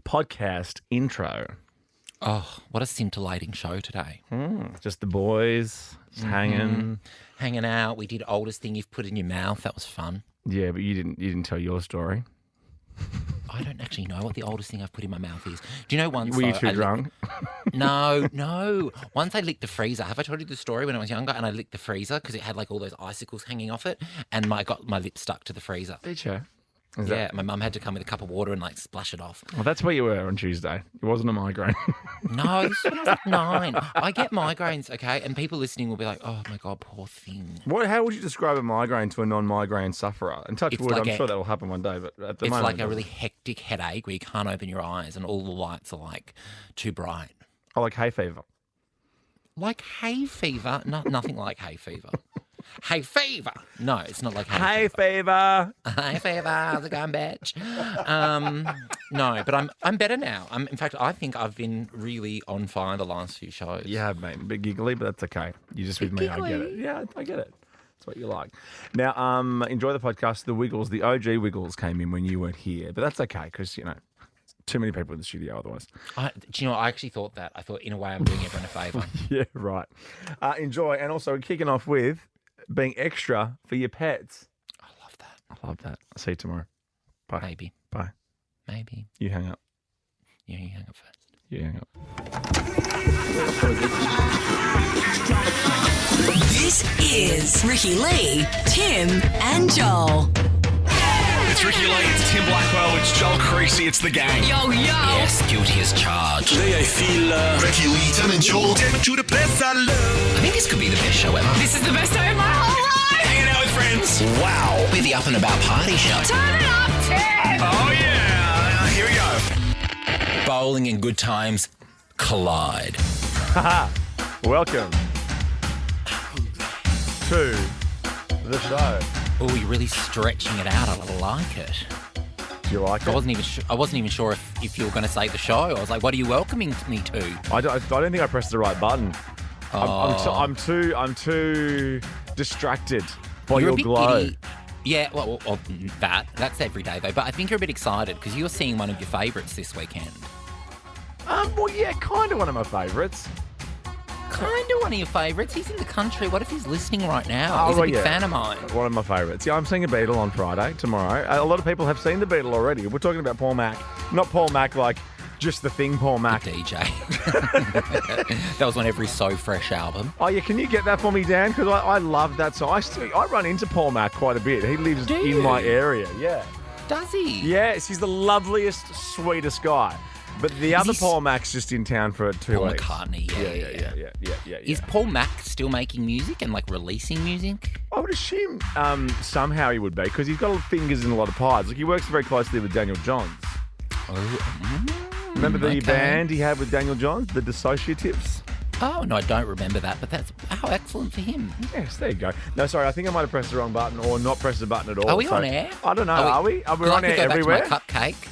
podcast intro. Oh, what a scintillating show today. Just the boys, just hanging. Hanging out. We did oldest thing you've put in your mouth. That was fun. Yeah, but you didn't tell your story. I don't actually know what the oldest thing I've put in my mouth is. Do you know once... Were you too drunk? No. Once I licked the freezer. Have I told you the story when I was younger and I licked the freezer because it had like all those icicles hanging off it and I got my lip stuck to the freezer. Did you? My mum had to come with a cup of water and like splash it off. Well, that's where you were on Tuesday. It wasn't a migraine. No, this was when I was like 9. I get migraines, okay? And people listening will be like, oh my God, poor thing. How would you describe a migraine to a non-migraine sufferer? And touch wood, like I'm sure that will happen one day, but at the moment... It's like a really hectic headache where you can't open your eyes and all the lights are like too bright. Oh, like hay fever. Like hay fever? No, nothing like hay fever. Hay fever. No, it's not like hay fever. Hay fever. How's it going, betch? No, but I'm better now. In fact, I think I've been really on fire the last few shows. You have, mate. A bit giggly, but that's okay. You're just with me. Giggly. I get it. Yeah, I get it. That's what you like. Now, enjoy the podcast. The Wiggles, the OG Wiggles came in when you weren't here, but that's okay because, you know, too many people in the studio otherwise. Do you know, I actually thought that. I thought, in a way, I'm doing everyone a favour. Yeah, right. Enjoy. And also, we're kicking off with being extra for your pets. I love that. I love that. I'll see you tomorrow. Bye. Maybe. Bye. Maybe. You hang up. Yeah, you hang up first. You hang up. This is Ricky Lee, Tim and Joel. It's Ricky Lee, it's Tim Blackwell, it's Joel Creasy, it's the gang. Yo. Yes, guilty as charged. Today I feel Ricky Lee, Tim and Joel, Tim to the place I love. I think this could be the best show ever. This is the best day of my whole life. Hanging out with friends. Wow. We're the up and about party show. Turn it up, Tim. Oh yeah, here we go. Bowling and good times collide. Welcome to the show. Oh, you're really stretching it out. I like it. Do you like it? I wasn't even sure if you were going to say the show. I was like, what are you welcoming me to? I don't think I pressed the right button. Oh. I'm too distracted by You're your a bit glow. giddy. Yeah, well, that's every day though. But I think you're a bit excited because you're seeing one of your favourites this weekend. Well, yeah, kind of one of my favourites. Kind of one of your favourites. He's in the country. What if he's listening right now? Oh, He's a big yeah. fan of mine. One of my favourites. Yeah, I'm seeing a Beatle on Friday, tomorrow. A lot of people have seen the Beatle already. We're talking about Paul Mac. Not Paul Mac like just the thing Paul Mac. The DJ. That was on every So Fresh album. Oh, yeah, can you get that for me, Dan? Because I love that song. I run into Paul Mac quite a bit. He lives in my area, yeah. Does he? Yes, he's the loveliest, sweetest guy. But the other Paul Mac's just in town for 2 Paul weeks. McCartney, Yeah. Is Paul Mac still making music and like releasing music? I would assume somehow he would be because he's got fingers in a lot of pies. Like he works very closely with Daniel Johns. Remember the band he had with Daniel Johns, the Dissociatives? Oh, no, I don't remember that, but that's how excellent for him. Yes, there you go. No, sorry, I think I might have pressed the wrong button or not pressed the button at all. Are we on air? I don't know. Are we? Are we on air everywhere? Back to my cupcake.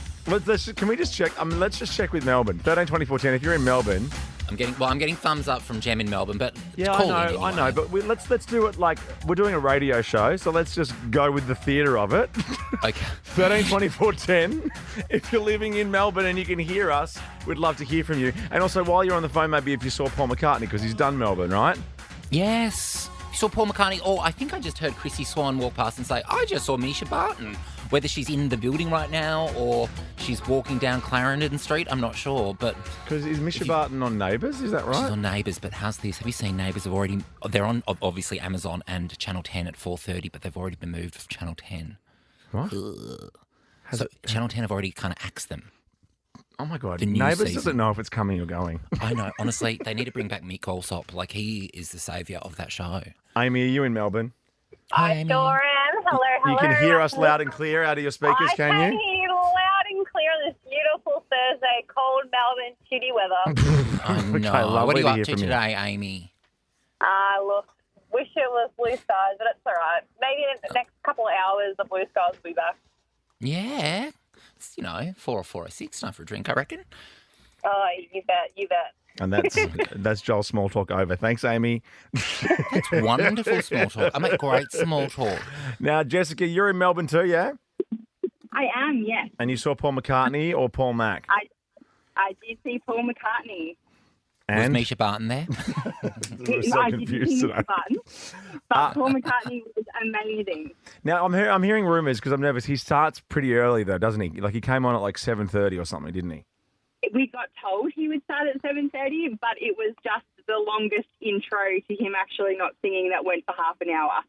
Can we just check? Let's just check with Melbourne. 13 24 10. If you're in Melbourne, I'm getting thumbs up from Jem in Melbourne, but yeah, call I know, anyway. I know. But let's do it like we're doing a radio show, so let's just go with the theatre of it. Okay. 13 24 10. If you're living in Melbourne and you can hear us, we'd love to hear from you. And also, while you're on the phone, maybe if you saw Paul McCartney because he's done Melbourne, right? Yes. You saw Paul McCartney. Oh, I think I just heard Chrissy Swan walk past and say, I just saw Misha Barton. Whether she's in the building right now or she's walking down Clarendon Street, I'm not sure. But because is Misha Barton on Neighbours? Is that right? She's on Neighbours, but how's this? Have you seen Neighbours? They're on obviously Amazon and Channel 10 at 4:30, but they've already been moved to Channel 10. What? So Channel 10 have already kind of axed them. Oh my God! The new Neighbours season. doesn't know if it's coming or going. I know. Honestly, they need to bring back Mick Allsop. Like he is the saviour of that show. Amy, are you in Melbourne? Hi, I Amy. sure am. Hello. You can hear us loud and clear out of your speakers, I can can you? hear you loud and clear on this beautiful Thursday, cold Melbourne, shitty weather. I know. Okay, lovely What are you to up hear to from you. today, Amy? Look, wish it was blue skies, but it's all right. Maybe in the next couple of hours, the blue skies will be back. Yeah. It's, 4 or 4 or 6. Time for a drink, I reckon. Oh, you bet. And that's Joel's small talk over. Thanks, Amy. That's wonderful small talk. I make great small talk. Now, Jessica, you're in Melbourne too, yeah? I am, yes. And you saw Paul McCartney or Paul Mac? I did see Paul McCartney. Was And Misha Barton there? we're so I didn't confused see today. Mr. Barton, but Paul McCartney was amazing. Now I'm hearing rumours because I'm nervous. He starts pretty early though, doesn't he? Like he came on at like 7:30 or something, didn't he? We got told he would start at 7:30, but it was just the longest intro to him actually not singing that went for half an hour.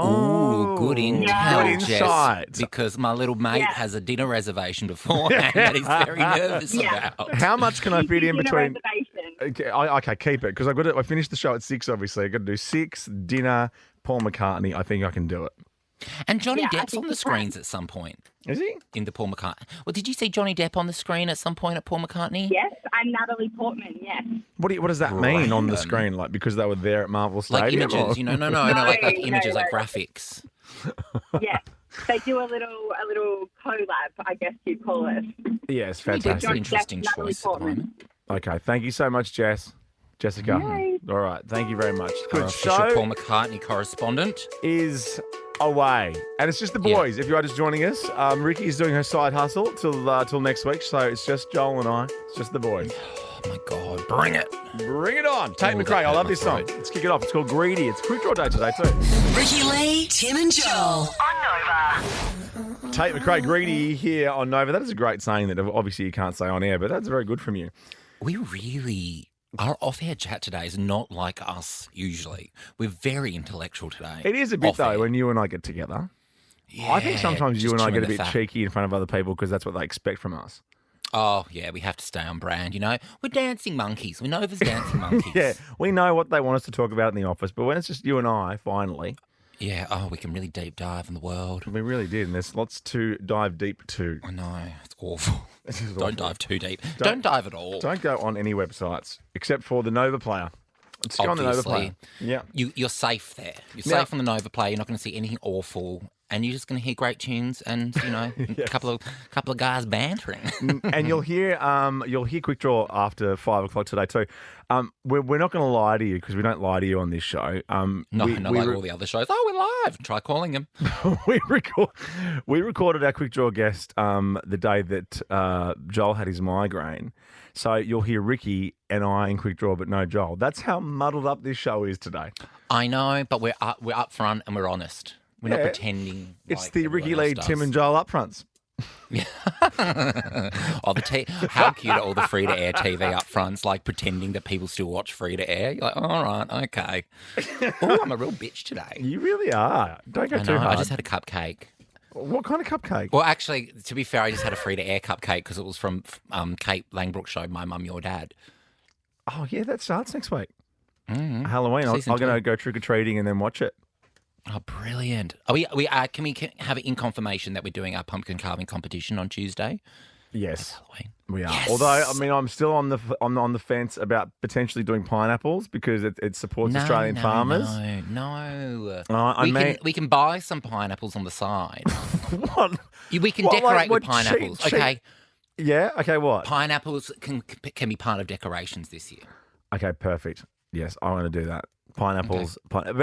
Ooh, good intel, Good Jess, insight. because my little mate Yeah. has a dinner reservation beforehand that he's very nervous Yeah. about. How much can I fit in Dinner between? reservation. Okay, keep it because I finished the show at 6. Obviously, I got to do 6 dinner. Paul McCartney. I think I can do it. And Johnny Yeah, I Depp's think on the you can. screens at some point Is he? in the Paul McCartney. Well, did you see Johnny Depp on the screen at some point at Paul McCartney? Yes, I'm Natalie Portman, yes. What does that mean on the Random. screen? Like because they were there at Marvel Like Stadium? or- images, no, like No, images, like no. graphics. Yeah. They do a little collab, I guess you'd call it. Yes, That's an fantastic. interesting Natalie choice at the Portman. moment. Okay, thank you so much, Jessica. Yay. All right, thank you very much. Our Good official show Paul McCartney correspondent. is away, and it's just the boys. If you are just joining us, Ricky is doing her side hustle till next week, so it's just Joel and I. It's just the boys. Oh my God, bring it. Bring it on, Tate Oh, McRae. that I love hurt this my song. throat. Let's kick it off. It's called Greedy. It's quick draw day today too. Ricky Lee, Tim and Joel. Tate McRae, Greedy here on Nova. That is a great saying that obviously you can't say on air, but that's very good from you. We really, our off-air chat today is not like us usually. We're very intellectual today. It is a bit Off-air. though when you and I get together. Yeah, I think sometimes you just and I chewing get a the bit fat. cheeky in front of other people because that's what they expect from us. Oh, yeah, we have to stay on brand, you know? We're dancing monkeys. We're Nova's dancing monkeys. Yeah, we know what they want us to talk about in the office, but when it's just you and I, finally, Yeah, oh, we can really deep dive in the world. we really did, and there's lots to dive deep to. I know, it's awful. This is Don't awful. dive too deep. Don't dive at all. Don't go on any websites except for the Nova Player. Just go on the Nova Player. Obviously. Yeah. You're safe there. You're Now- safe on the Nova Play. You're not going to see anything awful. And you're just going to hear great tunes and, you know, a couple of guys bantering. And you'll hear Quick Draw after 5 o'clock today too. We're not going to lie to you because we don't lie to you on this show. No, we, not we like re- all the other shows. Oh, we're live. Try calling him. we recorded our Quick Draw guest the day that Joel had his migraine. So you'll hear Ricky and I in Quick Draw, but no Joel. That's how muddled up this show is today. I know, but we're up front and we're honest. We're not Yeah. pretending. It's like the everyone Ricky else Lee, does. Tim and Joel upfronts. How cute are all the free to air TV up fronts, like pretending that people still watch free to air? You're like, all right, okay. Oh, I'm a real bitch today. You really are. Don't go I too know. hard. I just had a cupcake. What kind of cupcake? Well, actually, to be fair, I just had a free to air cupcake because it was from Kate Langbrook's show, My Mum, Your Dad. Oh, yeah, that starts next week. Mm-hmm. Halloween. I'm Season going to 2. go trick-or-treating and then watch it. Oh, brilliant! Can we have it in confirmation that we're doing our pumpkin carving competition on Tuesday? Yes, Halloween. we are. Yes. Although, I mean, I'm still on the fence about potentially doing pineapples because it supports Australian farmers. No. I We can buy some pineapples on the side. What? We can What, decorate like, with what, pineapples. cheap- Okay, Yeah. Okay. What? pineapples can be part of decorations this year. Okay. Perfect. Yes, I want to do that. Pineapples,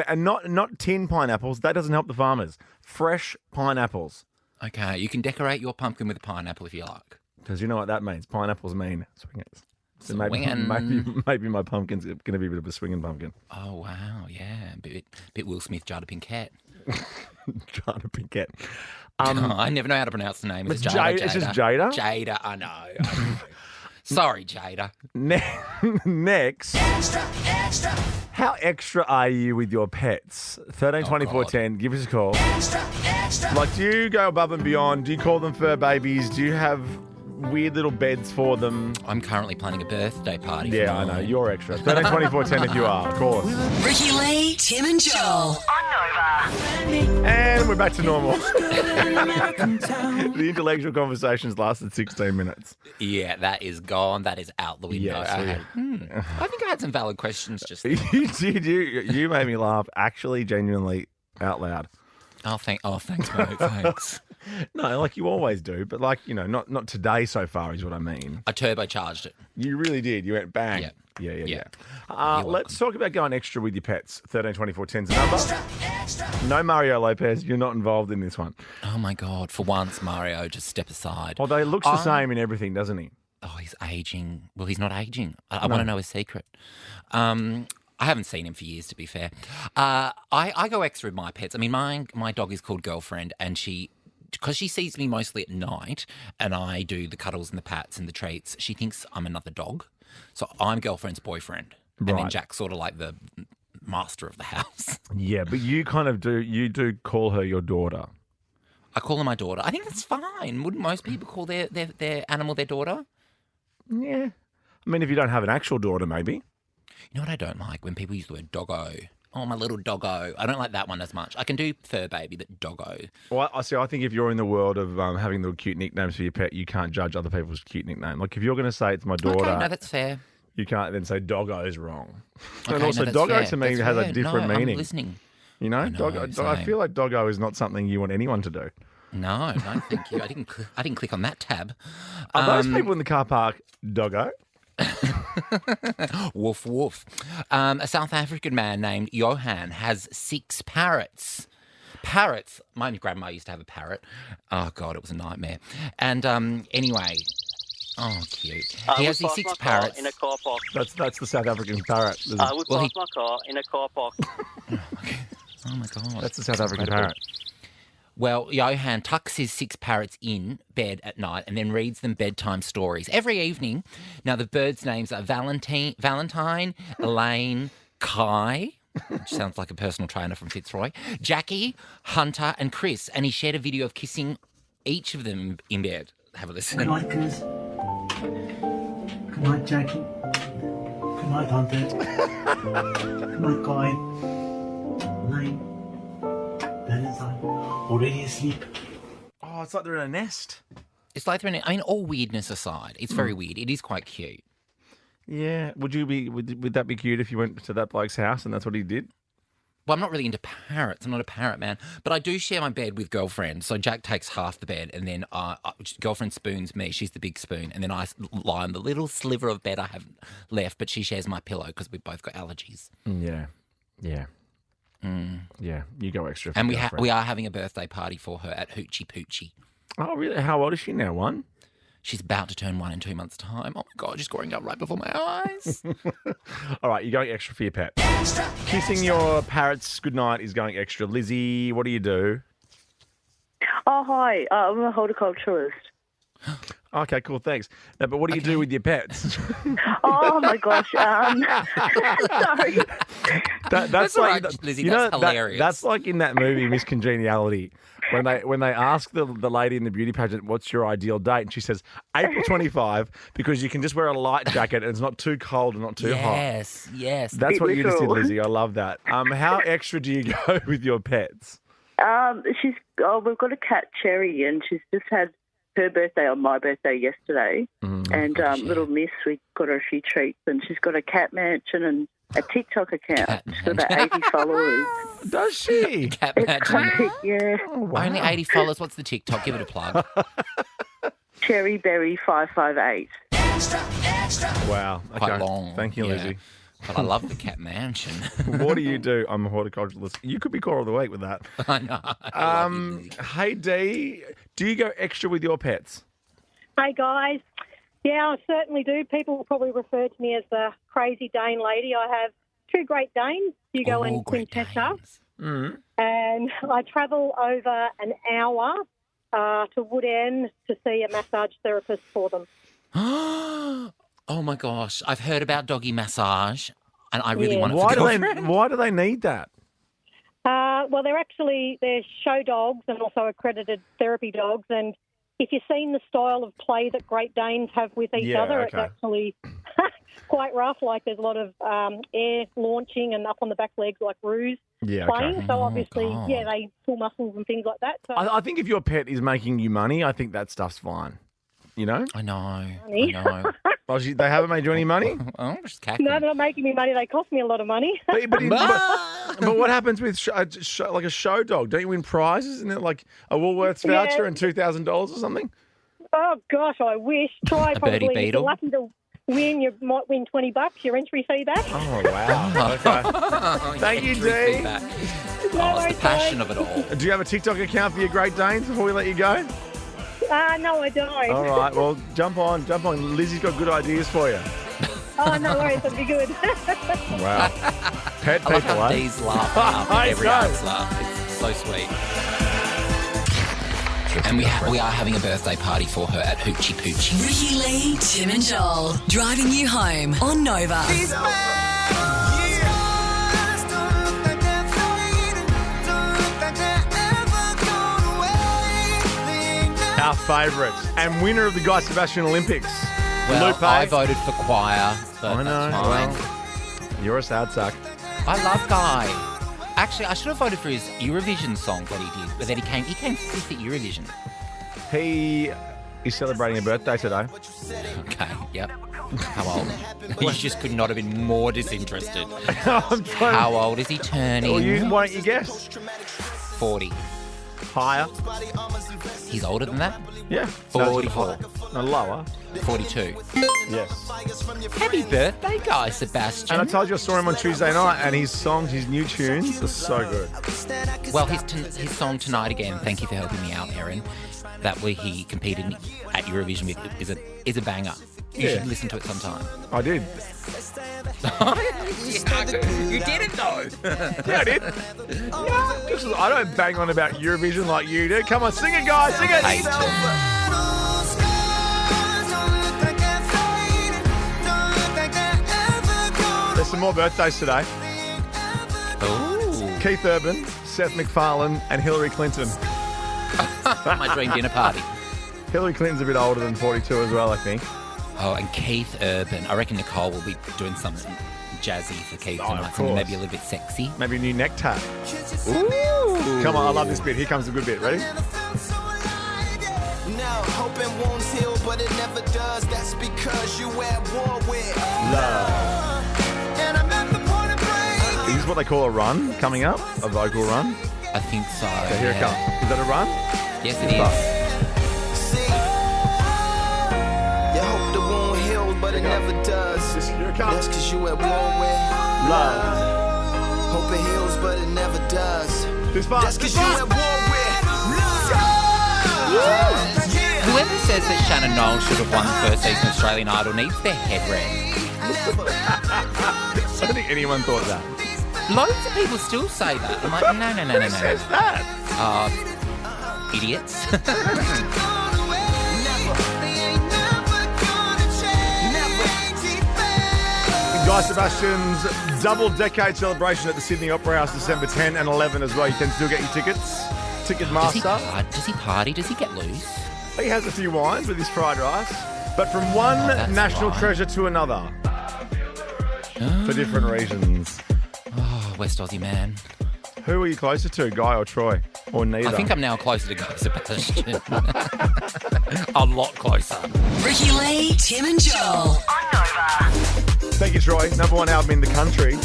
and not tin pineapples. That doesn't help the farmers. Fresh pineapples, Okay, you can decorate your pumpkin with a pineapple if you like. because you know what that means. Pineapples mean swingers. So maybe Swingin'. maybe my pumpkin's going to be a bit of a swinging pumpkin. Oh wow, yeah, bit Will Smith, Jada Pinkett. Trying to picket. I never know how to pronounce the name. Is it It's Jada? Jada. It's just Jada? Jada, I know. Sorry, Jada. Next. How extra are you with your pets? 13 24 10. Give us a call. Like, do you go above and beyond? Do you call them fur babies? Do you have weird little beds for them? I'm currently planning a birthday party. Yeah, for I know. mine. You're extra. 13 24 10 if you are, of course. Ricky Lee, Tim and Joel. And we're back to normal. The intellectual conversations lasted 16 minutes. Yeah, that is gone. That is out the window. Yes, I think I had some valid questions just then. You did. You made me laugh, actually, genuinely, out loud. Thanks, mate. Thanks. No, like you always do, but like, you know, not today so far is what I mean. I turbocharged it. You really did. You went bang. Yeah. Yeah. You're Let's talk about going extra with your pets. 13 24 10's the number. No Mario Lopez. You're not involved in this one. Oh my God! For once, Mario, just step aside. Although he looks the same in everything, doesn't he? Oh, he's aging. Well, he's not aging. I want to know his secret. I haven't seen him for years, to be fair. I go extra with my pets. I mean, my dog is called Girlfriend, and because she sees me mostly at night and I do the cuddles and the pats and the treats, she thinks I'm another dog. So I'm Girlfriend's boyfriend. And then Jack's sort of like the master of the house. Yeah, but you kind of do call her your daughter. I call her my daughter. I think that's fine. Wouldn't most people call their animal their daughter? Yeah. I mean, if you don't have an actual daughter, maybe. You know what I don't like? When people use the word doggo. Oh, my little doggo. I don't like that one as much. I can do fur baby, but doggo. Well, I think if you're in the world of having little cute nicknames for your pet, you can't judge other people's cute nickname. Like, if you're going to say it's my daughter... Okay, no, that's fair. You can't then say doggo's wrong. Okay, and also, no, doggo fair. to me has a different meaning. I'm listening. You know? know, I feel like doggo is not something you want anyone to do. No, thank you. I didn't click on that tab. Are those people in the car park doggo? Woof, woof. A South African man named Johan has 6 parrots. Parrots. My grandma used to have a parrot. Oh, God, it was a nightmare. And anyway, oh, cute. He has these 6 parrots. In a car park. That's the South African parrot. I would park my car in a car park. Oh, my God. That's the South African parrot. Well, Johan tucks his 6 parrots in bed at night and then reads them bedtime stories every evening. Now, the birds' names are Valentine, Elaine, Kai, which sounds like a personal trainer from Fitzroy, Jackie, Hunter, and Chris. And he shared a video of kissing each of them in bed. Have a listen. Good night, Chris. Good night, Jackie. Good night, Hunter. Good night, Kai. Elaine. Valentine. Already asleep. Oh, it's like they're in a nest. It's like they're in I mean, all weirdness aside, it's very weird. It is quite cute. Yeah. Would that be cute if you went to that bloke's house and that's what he did? Well, I'm not really into parrots. I'm not a parrot man. But I do share my bed with Girlfriend. So Jack takes half the bed and then Girlfriend spoons me. She's the big spoon. And then I lie on the little sliver of bed I have left. But she shares my pillow because we've both got allergies. Yeah. Yeah. Yeah, you go extra. And we are having a birthday party for her at Hoochie Poochie. Oh, really? How old is she now? 1? She's about to turn 1 in 2 months' time. Oh, my God, she's growing up right before my eyes. All right, you're going extra for your pet. Kissing your parrots goodnight is going extra. Lizzie, what do you do? Oh, hi. I'm a horticulturalist. Okay, cool, thanks. Now, but what do you do with your pets? Oh, my gosh. Sorry. That's like, right, Lizzie, that's hilarious. That's like in that movie, Miss Congeniality, when they ask the lady in the beauty pageant, what's your ideal date? And she says, April 25, because you can just wear a light jacket and it's not too cold and not too hot. Yes. That's what you just did, Lizzie. I love that. How extra do you go with your pets? We've got a cat, Cherry, and she's just had her birthday on my birthday yesterday. Little Miss, we got her a few treats, and she's got a cat mansion and a TikTok account. She's got about 80 followers. Does she? Cat It's mansion. great, yeah. Oh, wow. Only 80 followers. What's the TikTok? Give it a plug. Cherryberry558. Wow. Okay. Quite long. Thank you, yeah. Lizzie. But I love the cat mansion. What do you do? I'm a horticulturalist. You could be Core of the Week with that. I know. I love you, Lizzie. Hey, Dee, do you go extra with your pets? Hey, guys. Yeah, I certainly do. People will probably refer to me as the crazy Dane lady. I have 2 Great Danes, Hugo and Quintessa. And I travel over an hour to Wood End to see a massage therapist for them. Oh, my gosh. I've heard about doggy massage, and I really want it Why for Girlfriend. why do they need that? Well, they're show dogs and also accredited therapy dogs. And if you've seen the style of play that Great Danes have with each other, It's actually quite rough. Like there's a lot of air launching and up on the back legs like roos playing. Okay. So obviously, they pull muscles and things like that. So I think if your pet is making you money, I think that stuff's fine. You know? I know. Money. I know. Oh, they haven't made you any money? Oh, just cackling. No, they're not making me money. They cost me a lot of money. But what happens with like a show dog? Don't you win prizes? Isn't it like a Woolworths voucher and $2,000 or something? Oh, gosh, I wish. Try A probably. birdie If you're beetle? lucky to win, you might win $20, your entry fee back. Oh, wow. Okay. Thank you, Dee. Oh, it's the passion of it all. Do you have a TikTok account for your Great Danes before we let you go? No, I don't. All right, well, jump on. Lizzie's got good ideas for you. Oh, no worries, that'd be good. Wow. Pet I love people, how eh? Dee's laugh after every answer. It's so sweet. And we are having a birthday party for her at Hoochie Poochie. Ricky Lee, Tim and Joel, driving you home on Nova. Our favourite and winner of the Guy Sebastian Olympics. Well, Lupe. I voted for choir, but I know. that's fine. Well, you're a sad sack. I love Guy. Actually, I should have voted for his Eurovision song that he did, but then he came fifth at Eurovision. He is celebrating a birthday today. Okay, yep. How old? You just could not have been more disinterested. How old is he turning? Well, why don't you guess? 40. Higher? He's older than that? Yeah. 44. No, lower. 42. Yes. Happy birthday, Guy Sebastian. And I told you I saw him on Tuesday night, and his songs, his new tunes are so good. Well, his song Tonight Again, thank you for helping me out, Erin, that he competed at Eurovision with, is a banger. You should listen to it sometime. I did. You didn't though. Yeah, I did. Yeah, I don't bang on about Eurovision like you do. Come on, sing it, guys, sing it. There's some more birthdays today. Ooh. Keith Urban, Seth MacFarlane, and Hillary Clinton. My dream dinner party. Hillary Clinton's a bit older than 42 as well, I think. Oh, and Keith Urban. I reckon Nicole will be doing something jazzy for Keith tonight. Something maybe a little bit sexy. Maybe a new neck tat. Ooh. Come on, I love this bit. Here comes a good bit. Ready? Now, hoping won't heal, but it never does. That's because you at war with love. And I'm at the point of break. Is this what they call a run coming up? A vocal run? I think so. So here it comes. Is that a run? Yes, it is. You hope the wound heals, but it never does. Here it comes. That's because you at war with love. Hope it heals, but it never does. This part. That's because you at war with love. Whoever says that Shannon Knowles should have won the first season of Australian Idol needs their head read. I don't think anyone thought that. Loads of people still say that. I'm like, no. Who says that? Idiots. Guy Sebastian's double-decade celebration at the Sydney Opera House, December 10 and 11 as well. You can still get your tickets. Ticketmaster. Does he party? Does he get loose? He has a few wines with his fried rice. But from one national treasure to another. For different reasons. Oh, West Aussie man. Who are you closer to, Guy or Troy? Or neither? I think I'm now closer to Guy Sebastian. A lot closer. Ricky Lee, Tim and Joel on Nova. Thank you, Troy. Number one album in the country.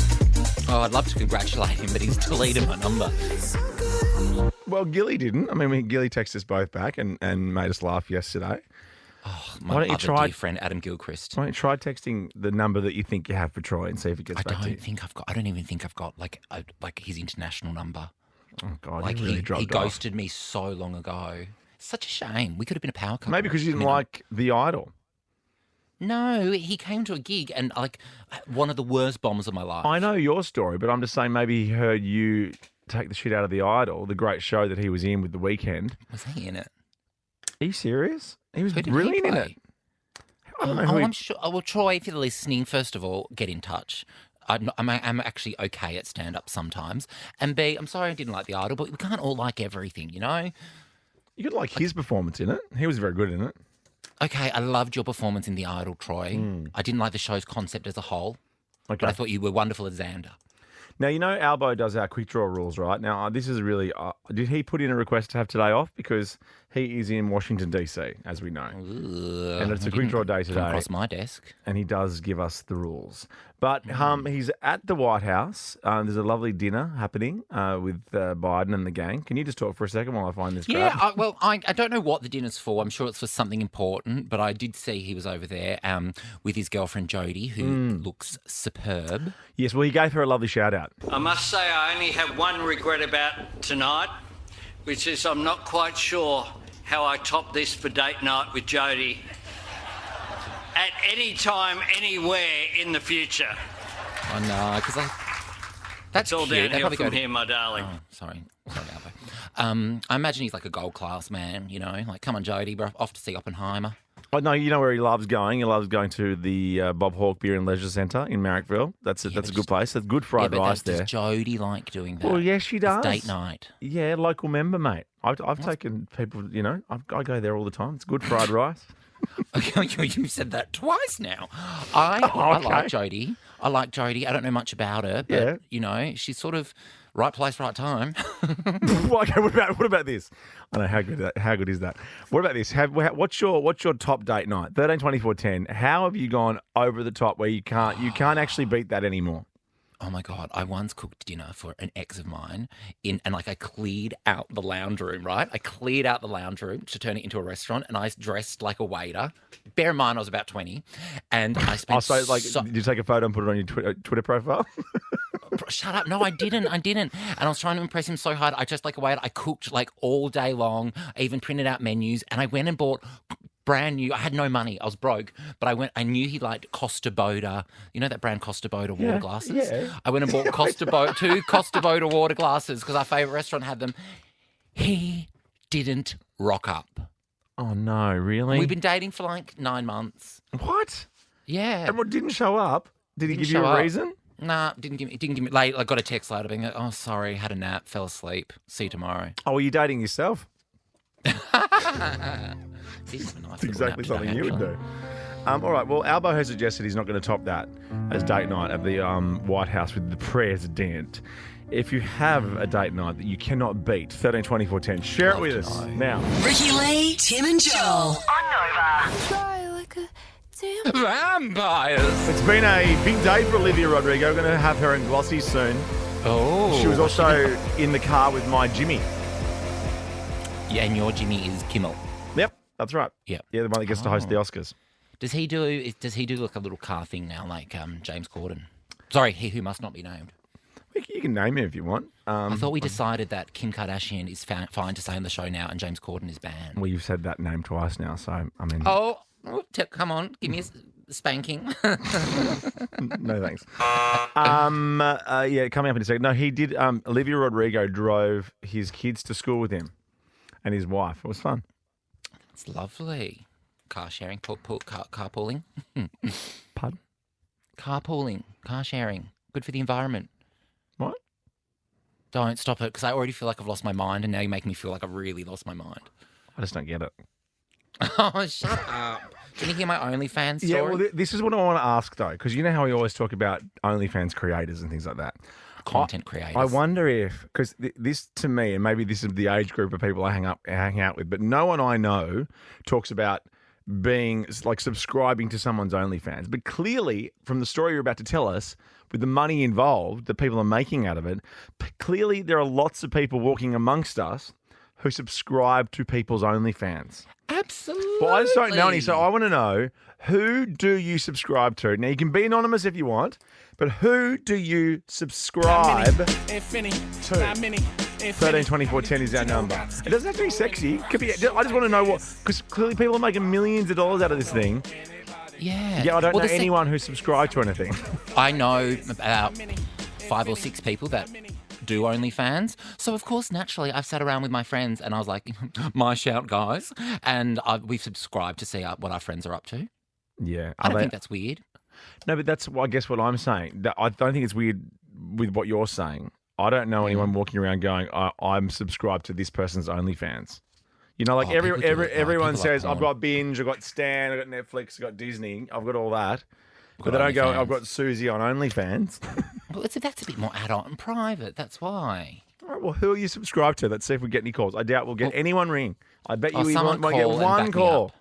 Oh, I'd love to congratulate him, but he's deleted my number. Well, Gilly didn't. I mean, Gilly texted us both back and made us laugh yesterday. Oh, my dear friend Adam Gilchrist. Why don't you try texting the number that you think you have for Troy and see if it gets back to you? I don't even think I've got like his international number. Oh God, like he ghosted me so long ago. Such a shame. We could have been a power couple. Maybe because you didn't like The Idol. No, he came to a gig and like one of the worst bombers of my life. I know your story, but I'm just saying maybe he heard you take the shit out of The Idol, the great show that he was in with The Weeknd. Was he in it? Are you serious? He was Who did brilliant he in play? it. I don't know who I'm sure. Well, Troy, if you're listening, first of all, get in touch. I'm actually okay at stand-up sometimes. And B, I'm sorry I didn't like The Idol, but we can't all like everything, you know? You could like his performance in it. He was very good in it. Okay, I loved your performance in The Idol, Troy. I didn't like the show's concept as a whole. Okay. But I thought you were wonderful as Xander. Now, you know Albo does our quick draw rules, right? Now, this is really... did he put in a request to have today off? Because he is in Washington, D.C., as we know. And it's a quick draw day today. Come across my desk. And he does give us the rules. But he's at the White House. There's a lovely dinner happening with Biden and the gang. Can you just talk for a second while I find this crap? Yeah, I don't know what the dinner's for. I'm sure it's for something important, but I did see he was over there with his girlfriend Jodie, who looks superb. Yes, well, he gave her a lovely shout-out. I must say I only have one regret about tonight, which is I'm not quite sure how I top this for date night with Jodie at any time, anywhere in the future. Oh, no, because that's It's all cute. downhill from here, my darling. Oh, sorry, Albo. I imagine he's like a gold class man, you know, like, come on, Jodie, we're off to see Oppenheimer. Oh, no, you know where he loves going? He loves going to the Bob Hawke Beer and Leisure Centre in Marrickville. That's a good place. That's good fried rice there. Does Jodie like doing that? Well, yes, she does. It's date night. Yeah, local member, mate. I've taken people, you know, I go there all the time. It's good fried rice. You've said that twice now. I like Jodie. I like Jodie. I don't know much about her, but, you know, she's sort of right place, right time. Okay, what about this? I know how good is that. What about this? What's your top date night? 13, 24, 10. How have you gone over the top where you can't actually beat that anymore? Oh my God, I once cooked dinner for an ex of mine and I cleared out the lounge room, right? I cleared out the lounge room to turn it into a restaurant and I dressed like a waiter. Bear in mind, I was about 20 and I spent did you take a photo and put it on your Twitter profile? Shut up. No, I didn't. And I was trying to impress him so hard. I dressed like a waiter. I cooked like all day long. I even printed out menus and I went and bought brand new. I had no money. I was broke, but I knew he liked Costa Boda. You know that brand Costa Boda water glasses? Yeah. I went and bought two Costa Boda water glasses because our favourite restaurant had them. He didn't rock up. Oh, no, really? We've been dating for like 9 months. What? Yeah. And what, didn't show up? Did he give you a reason? Nah, didn't give me late. I got a text later being like, oh, sorry, had a nap, fell asleep. See you tomorrow. Oh, were you dating yourself? That's exactly something you would do. All right, well, Albo has suggested he's not going to top that as date night at the White House with the president. If you have a date night that you cannot beat, 13, 24, 10, share it with us now. Ricky Lee, Tim and Joel on Nova. Vampires. It's been a big day for Olivia Rodrigo. We're going to have her in Glossys soon. Oh. She was also in the car with my Jimmy. Yeah, and your Jimmy is Kimmel. Yep, that's right. Yeah, the one that gets to host the Oscars. Does he do like a little car thing now, like James Corden? Sorry, he who must not be named. You can name him if you want. I thought we decided that Kim Kardashian is fine to say on the show now, and James Corden is banned. Well, you've said that name twice now, so I mean. Oh, come on, give me a spanking. No thanks. Yeah, coming up in a second. No, he did. Olivia Rodrigo drove his kids to school with him, and his wife. It was fun. It's lovely. Car sharing, carpooling. Pardon? Carpooling, car sharing. Good for the environment. What? Don't stop it, because I already feel like I've lost my mind, and now you make me feel like I've really lost my mind. I just don't get it. Oh, shut up. Can you hear my OnlyFans story? Yeah, well, this is what I want to ask, though, because you know how we always talk about OnlyFans creators and things like that. Content creators. I wonder if, because this to me, and maybe this is the age group of people I hang out with, but no one I know talks about being like subscribing to someone's OnlyFans. But clearly, from the story you're about to tell us, with the money involved that people are making out of it, clearly there are lots of people walking amongst us who subscribe to people's OnlyFans. Absolutely. Well, I just don't know any, so I want to know, who do you subscribe to? Now, you can be anonymous if you want, but who do you subscribe to? 13, 24, 10 is our number. It doesn't have to be sexy. It could be. I just want to know what, because clearly people are making millions of dollars out of this thing. Yeah. Yeah, I don't know anyone who subscribes to anything. I know about 5 or 6 people that do OnlyFans. So, of course, naturally, I've sat around with my friends and I was like, my shout, guys. And we've subscribed to see what our friends are up to. Yeah. I don't think that's weird. No, but that's, I guess, what I'm saying. I don't think it's weird with what you're saying. I don't know anyone walking around going, I'm subscribed to this person's OnlyFans. You know, like everyone says, I've got Binge, I've got Stan, I've got Netflix, I've got Disney, I've got all that. But they don't go, I've got Susie on OnlyFans. Well, that's a bit more adult and private. That's why. All right, well, who are you subscribed to? Let's see if we get any calls. I doubt we'll get anyone ring. I bet you we might get one call.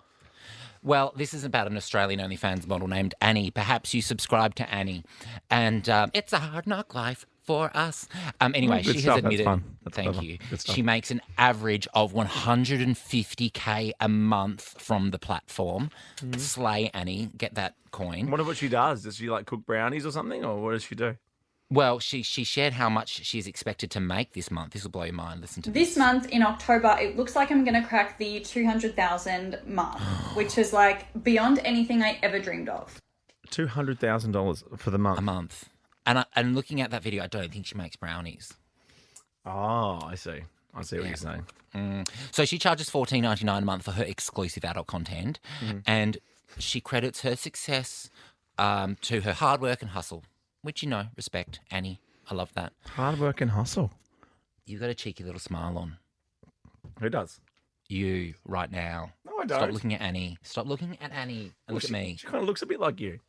Well, this is about an Australian OnlyFans model named Annie. Perhaps you subscribe to Annie. And it's a hard knock life for us. Anyway, she has admitted, thank you, she makes an average of $150K a month from the platform. Slay Annie, get that coin. What about what she does? Does she like cook brownies or something, or what does she do? Well, she shared how much she's expected to make this month. This will blow your mind. Listen to This month in October, it looks like I'm going to crack the 200,000 mark, which is like beyond anything I ever dreamed of. $200,000 for the month. A month. And looking at that video, I don't think she makes brownies. Oh, I see. I see what you're saying. So she charges $14.99 a month for her exclusive adult content, and she credits her success to her hard work and hustle, which, respect, Annie. I love that. Hard work and hustle. You've got a cheeky little smile on. Who does? You, right now. No, I don't. Stop looking at Annie. Stop looking at Annie and look at me. She kind of looks a bit like you.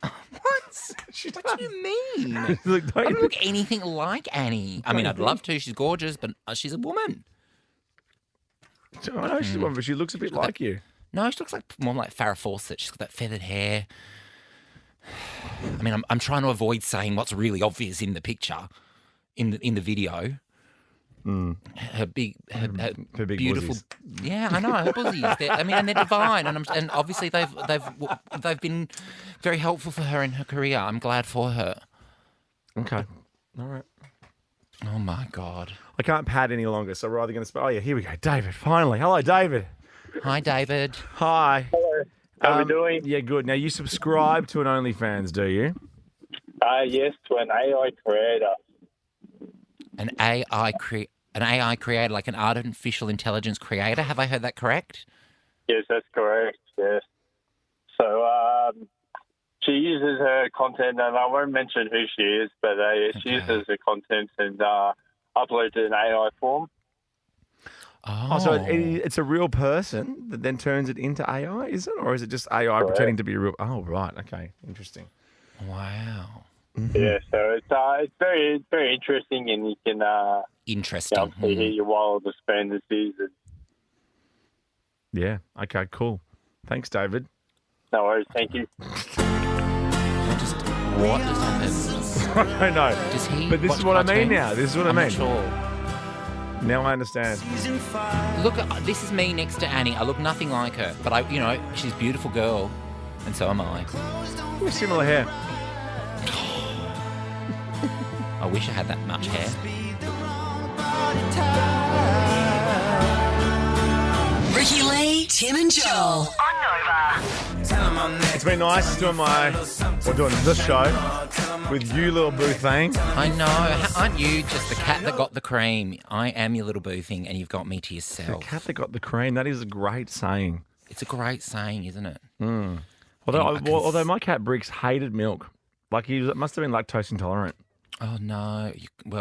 What? What do you mean? Look, I don't look anything like Annie. I mean, I'd love to. She's gorgeous, but she's a woman. I know she's a woman, but she looks a bit like you. No, she looks more like Farrah Fawcett. She's got that feathered hair. I mean, I'm trying to avoid saying what's really obvious in the picture, in the video. Her big beautiful, buzzies. Yeah, I know her buzzies. And they're divine, and obviously they've been very helpful for her in her career. I'm glad for her. Okay, all right. Oh my God, I can't pad any longer, so we're either going to. Oh yeah, here we go, David. Finally, hello, David. Hi, David. Hi. Hello. How are we doing? Yeah, good. Now you subscribe to an OnlyFans, do you? Yes, to an AI creator. An AI creator, like an artificial intelligence creator. Have I heard that correct? Yes, that's correct. Yes. So she uses her content, and I won't mention who she is, but she uses her content and uploads it in AI form. Oh, so it's a real person that then turns it into AI, is it? Or is it just AI pretending to be real? Oh, right. Okay. Interesting. Wow. Mm-hmm. Yeah, so it's very, very interesting, and you can interesting hear your wildest fantasies. Yeah. Okay. Cool. Thanks, David. No worries. Thank you. What just happened? I don't know. Does he? But this is what I mean now. This is what I mean. Not sure. Now I understand. Look, this is me next to Annie. I look nothing like her, but she's a beautiful girl, and so am I. We're similar hair. I wish I had that much hair. Ricky Lee, Tim and Joel on Nova. It's been nice doing this show with you, little boo thing. I know. Aren't you just the cat that got the cream? I am your little boo thing, and you've got me to yourself. The cat that got the cream. That is a great saying. It's a great saying, isn't it? Although my cat Bricks hated milk. Like he must have been lactose intolerant. Oh, no.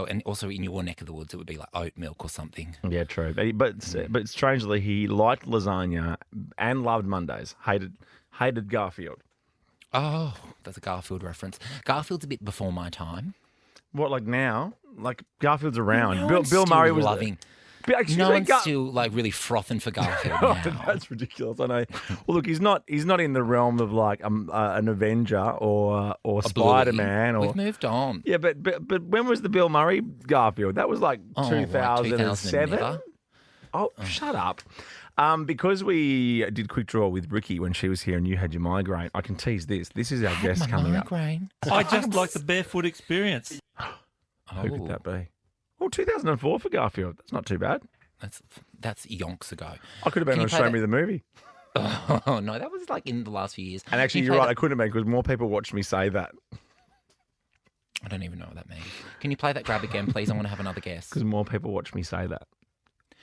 And also in your neck of the woods, it would be like oat milk or something. Yeah, true. But strangely, he liked lasagna and loved Mondays. Hated Garfield. Oh, that's a Garfield reference. Garfield's a bit before my time. What, like now? Like Garfield's around. No Bill Murray was loving. No one's still like really frothing for Garfield now. That's ridiculous. I know. Well, look, he's not in the realm of like an Avenger or Spider-Man. We've moved on. Yeah, but when was the Bill Murray Garfield? That was like 2007. Oh, shut up. Because we did Quick Draw with Ricky when she was here and you had your migraine, I can tease this. This is our guest coming up. I just like the Barefoot experience. Who could that be? Well, 2004 for Garfield. That's not too bad. That's yonks ago. I could have been on Show Me the Movie. Oh, no, that was like in the last few years. And actually, you're right, I couldn't have been because more people watched me say that. I don't even know what that means. Can you play that grab again, please? I want to have another guess. Because more people watched me say that.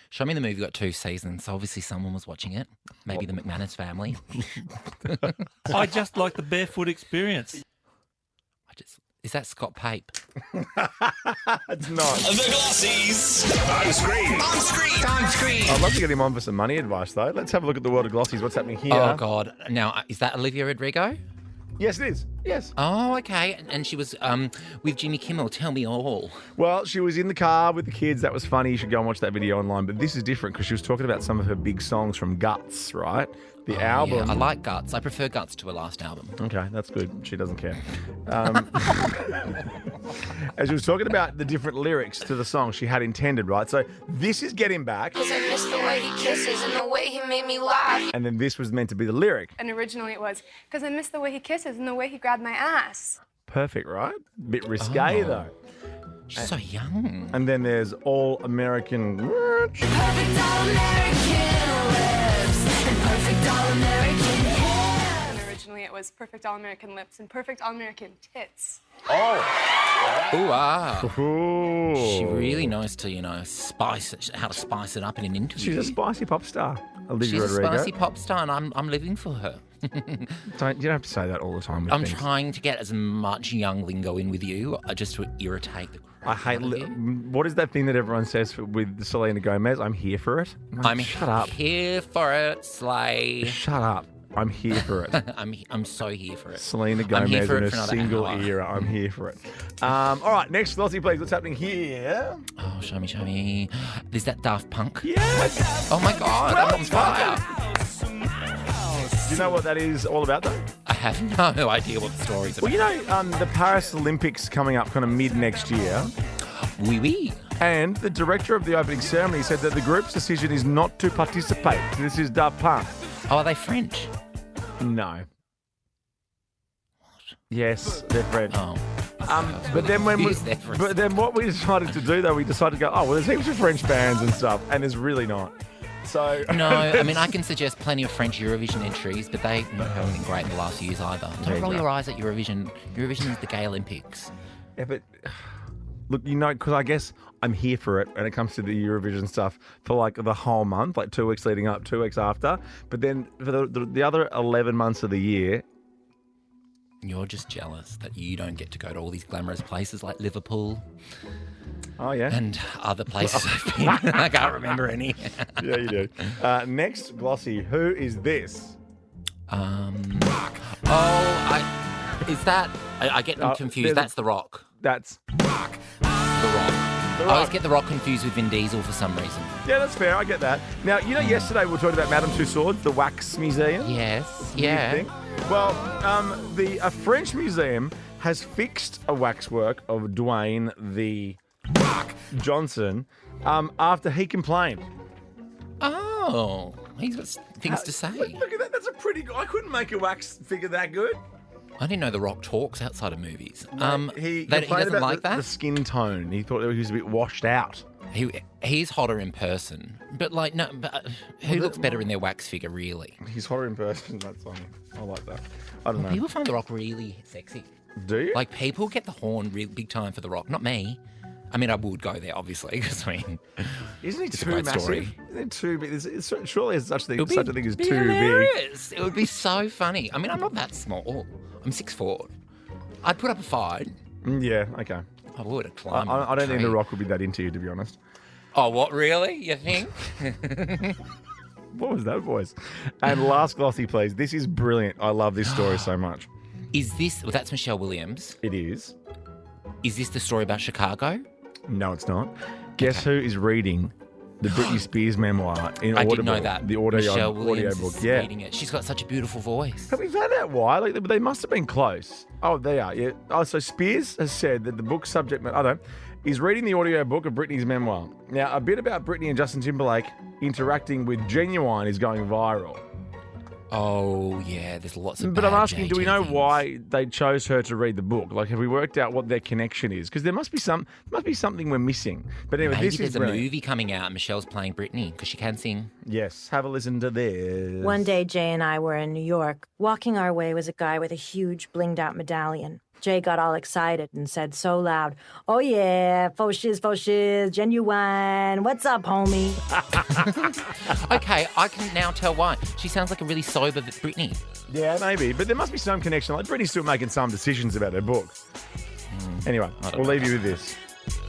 Show Me the Movie got 2 seasons, so obviously someone was watching it. Maybe the McManus family. I just like the Barefoot experience. Is that Scott Pape? It's not. The Glossys. On screen. I'd love to get him on for some money advice, though. Let's have a look at the world of Glossys. What's happening here? Oh, God. Now, is that Olivia Rodrigo? Yes, it is. Yes. Oh, okay. And she was with Jimmy Kimmel. Tell me all. Well, she was in the car with the kids. That was funny. You should go and watch that video online. But this is different because she was talking about some of her big songs from Guts, right? The album. Yeah, I like Guts. I prefer Guts to her last album. Okay, that's good. She doesn't care. As she was talking about the different lyrics to the song she had intended, right? So this is Getting Back. Cause I miss the way he kisses and the way he made me laugh. And then this was meant to be the lyric. And originally it was, because I miss the way he kisses and the way he grabbed my ass. Perfect, right? Bit risque, though. She's so young. And then there's All American. Perfect all American lips and perfect all American hair. And originally it was perfect all American lips and perfect all American tits. Oh. Ooh, wow. Ooh. She really knows to, how to spice it up in an interview. She's a spicy pop star, Olivia She's Rodrigo. a spicy pop star, and I'm living for her. You don't have to say that all the time. With I'm things. trying to get as much young lingo in with you, just to irritate the I hate. What is that thing that everyone says with Selena Gomez? I'm here for it. Shut up. Here for it, Slay. Shut up. I'm here for it. I'm so here for it. Selena Gomez in a single era. I'm here for it. All right, next Glossy, please. What's happening here? Oh, show me. Is that Daft Punk? Yes. Oh my God, I'm on fire. Do you know what that is all about, though? I have no idea what the story's about. Well, you know, the Paris Olympics coming up kind of mid next year. Oui. And the director of the opening ceremony said that the group's decision is not to participate. This is Daft Punk. Oh, are they French? No. Yes, they're French. Oh. But then what we decided to do, though, we decided to go, well, there's heaps of French bands and stuff, and there's really not. So no, I mean, I can suggest plenty of French Eurovision entries, but they haven't been great in the last few years either. Don't roll your eyes at Eurovision. Eurovision is the gay Olympics. Yeah, but look, because I guess I'm here for it when it comes to the Eurovision stuff for like the whole month, like 2 weeks leading up, 2 weeks after. But then for the other 11 months of the year, you're just jealous that you don't get to go to all these glamorous places like Liverpool. Oh, yeah. And other places I've been. I can't remember any. Yeah, you do. Next, Glossy, who is this? Is that... I get them confused. That's The Rock. That's... The Rock. I always get The Rock confused with Vin Diesel for some reason. Yeah, that's fair. I get that. Now, yesterday we were talking about Madame Tussauds, the wax museum. Yes, yeah. Thing. Well, a French museum has fixed a waxwork of Dwayne the Johnson after he complained. Oh, he's got things to say. Look at that. That's a pretty good... I couldn't make a wax figure that good. I didn't know The Rock talks outside of movies. He doesn't about like that? The skin tone. He thought he was a bit washed out. He's hotter in person. But who looks better in their wax figure, really? He's hotter in person. That's funny. I like that. I don't know. People find The Rock really sexy. Do you? Like, people get the horn real big time for The Rock. Not me. I mean, I would go there, obviously, because, isn't he it's too a great massive? story. Isn't it too big? Surely there's such a thing as too hilarious. big. It would be so funny. I mean, I'm not that small. I'm 6'4". I'd put up a fight. Yeah, okay. I would have climbed. I don't think The Rock would be that into you, to be honest. Oh, what, really? You think? What was that voice? And last Glossy, please. This is brilliant. I love this story so much. Is this... Well, that's Michelle Williams. It is. Is this the story about Chicago? No, it's not. Guess who is reading the Britney Spears memoir in Audible? I didn't know that. The audio Michelle Williams audiobook. is Yeah. reading it. She's got such a beautiful voice. Have we found out why? Like, they must have been close. Oh, they are. Yeah. Oh, so Spears has said that the book subject... I don't know. He's reading the audiobook of Britney's memoir. Now, a bit about Britney and Justin Timberlake interacting with Genuine is going viral. Oh, yeah, there's lots of But I'm asking, JJ do we know things. why they chose her to read the book? Like, have we worked out what their connection is? Because there must be something we're missing. But anyway, Maybe this there's is a brilliant. movie coming out and Michelle's playing Britney because she can sing. Yes, have a listen to this. One day, Jay and I were in New York. Walking our way was a guy with a huge blinged-out medallion. Jay got all excited and said so loud, "Oh yeah, faux shiz, genuine. What's up, homie?" Okay, I can now tell why. She sounds like a really sober Britney. Yeah, maybe. But there must be some connection. Like, Britney's still making some decisions about her book. Anyway, we'll leave you with this.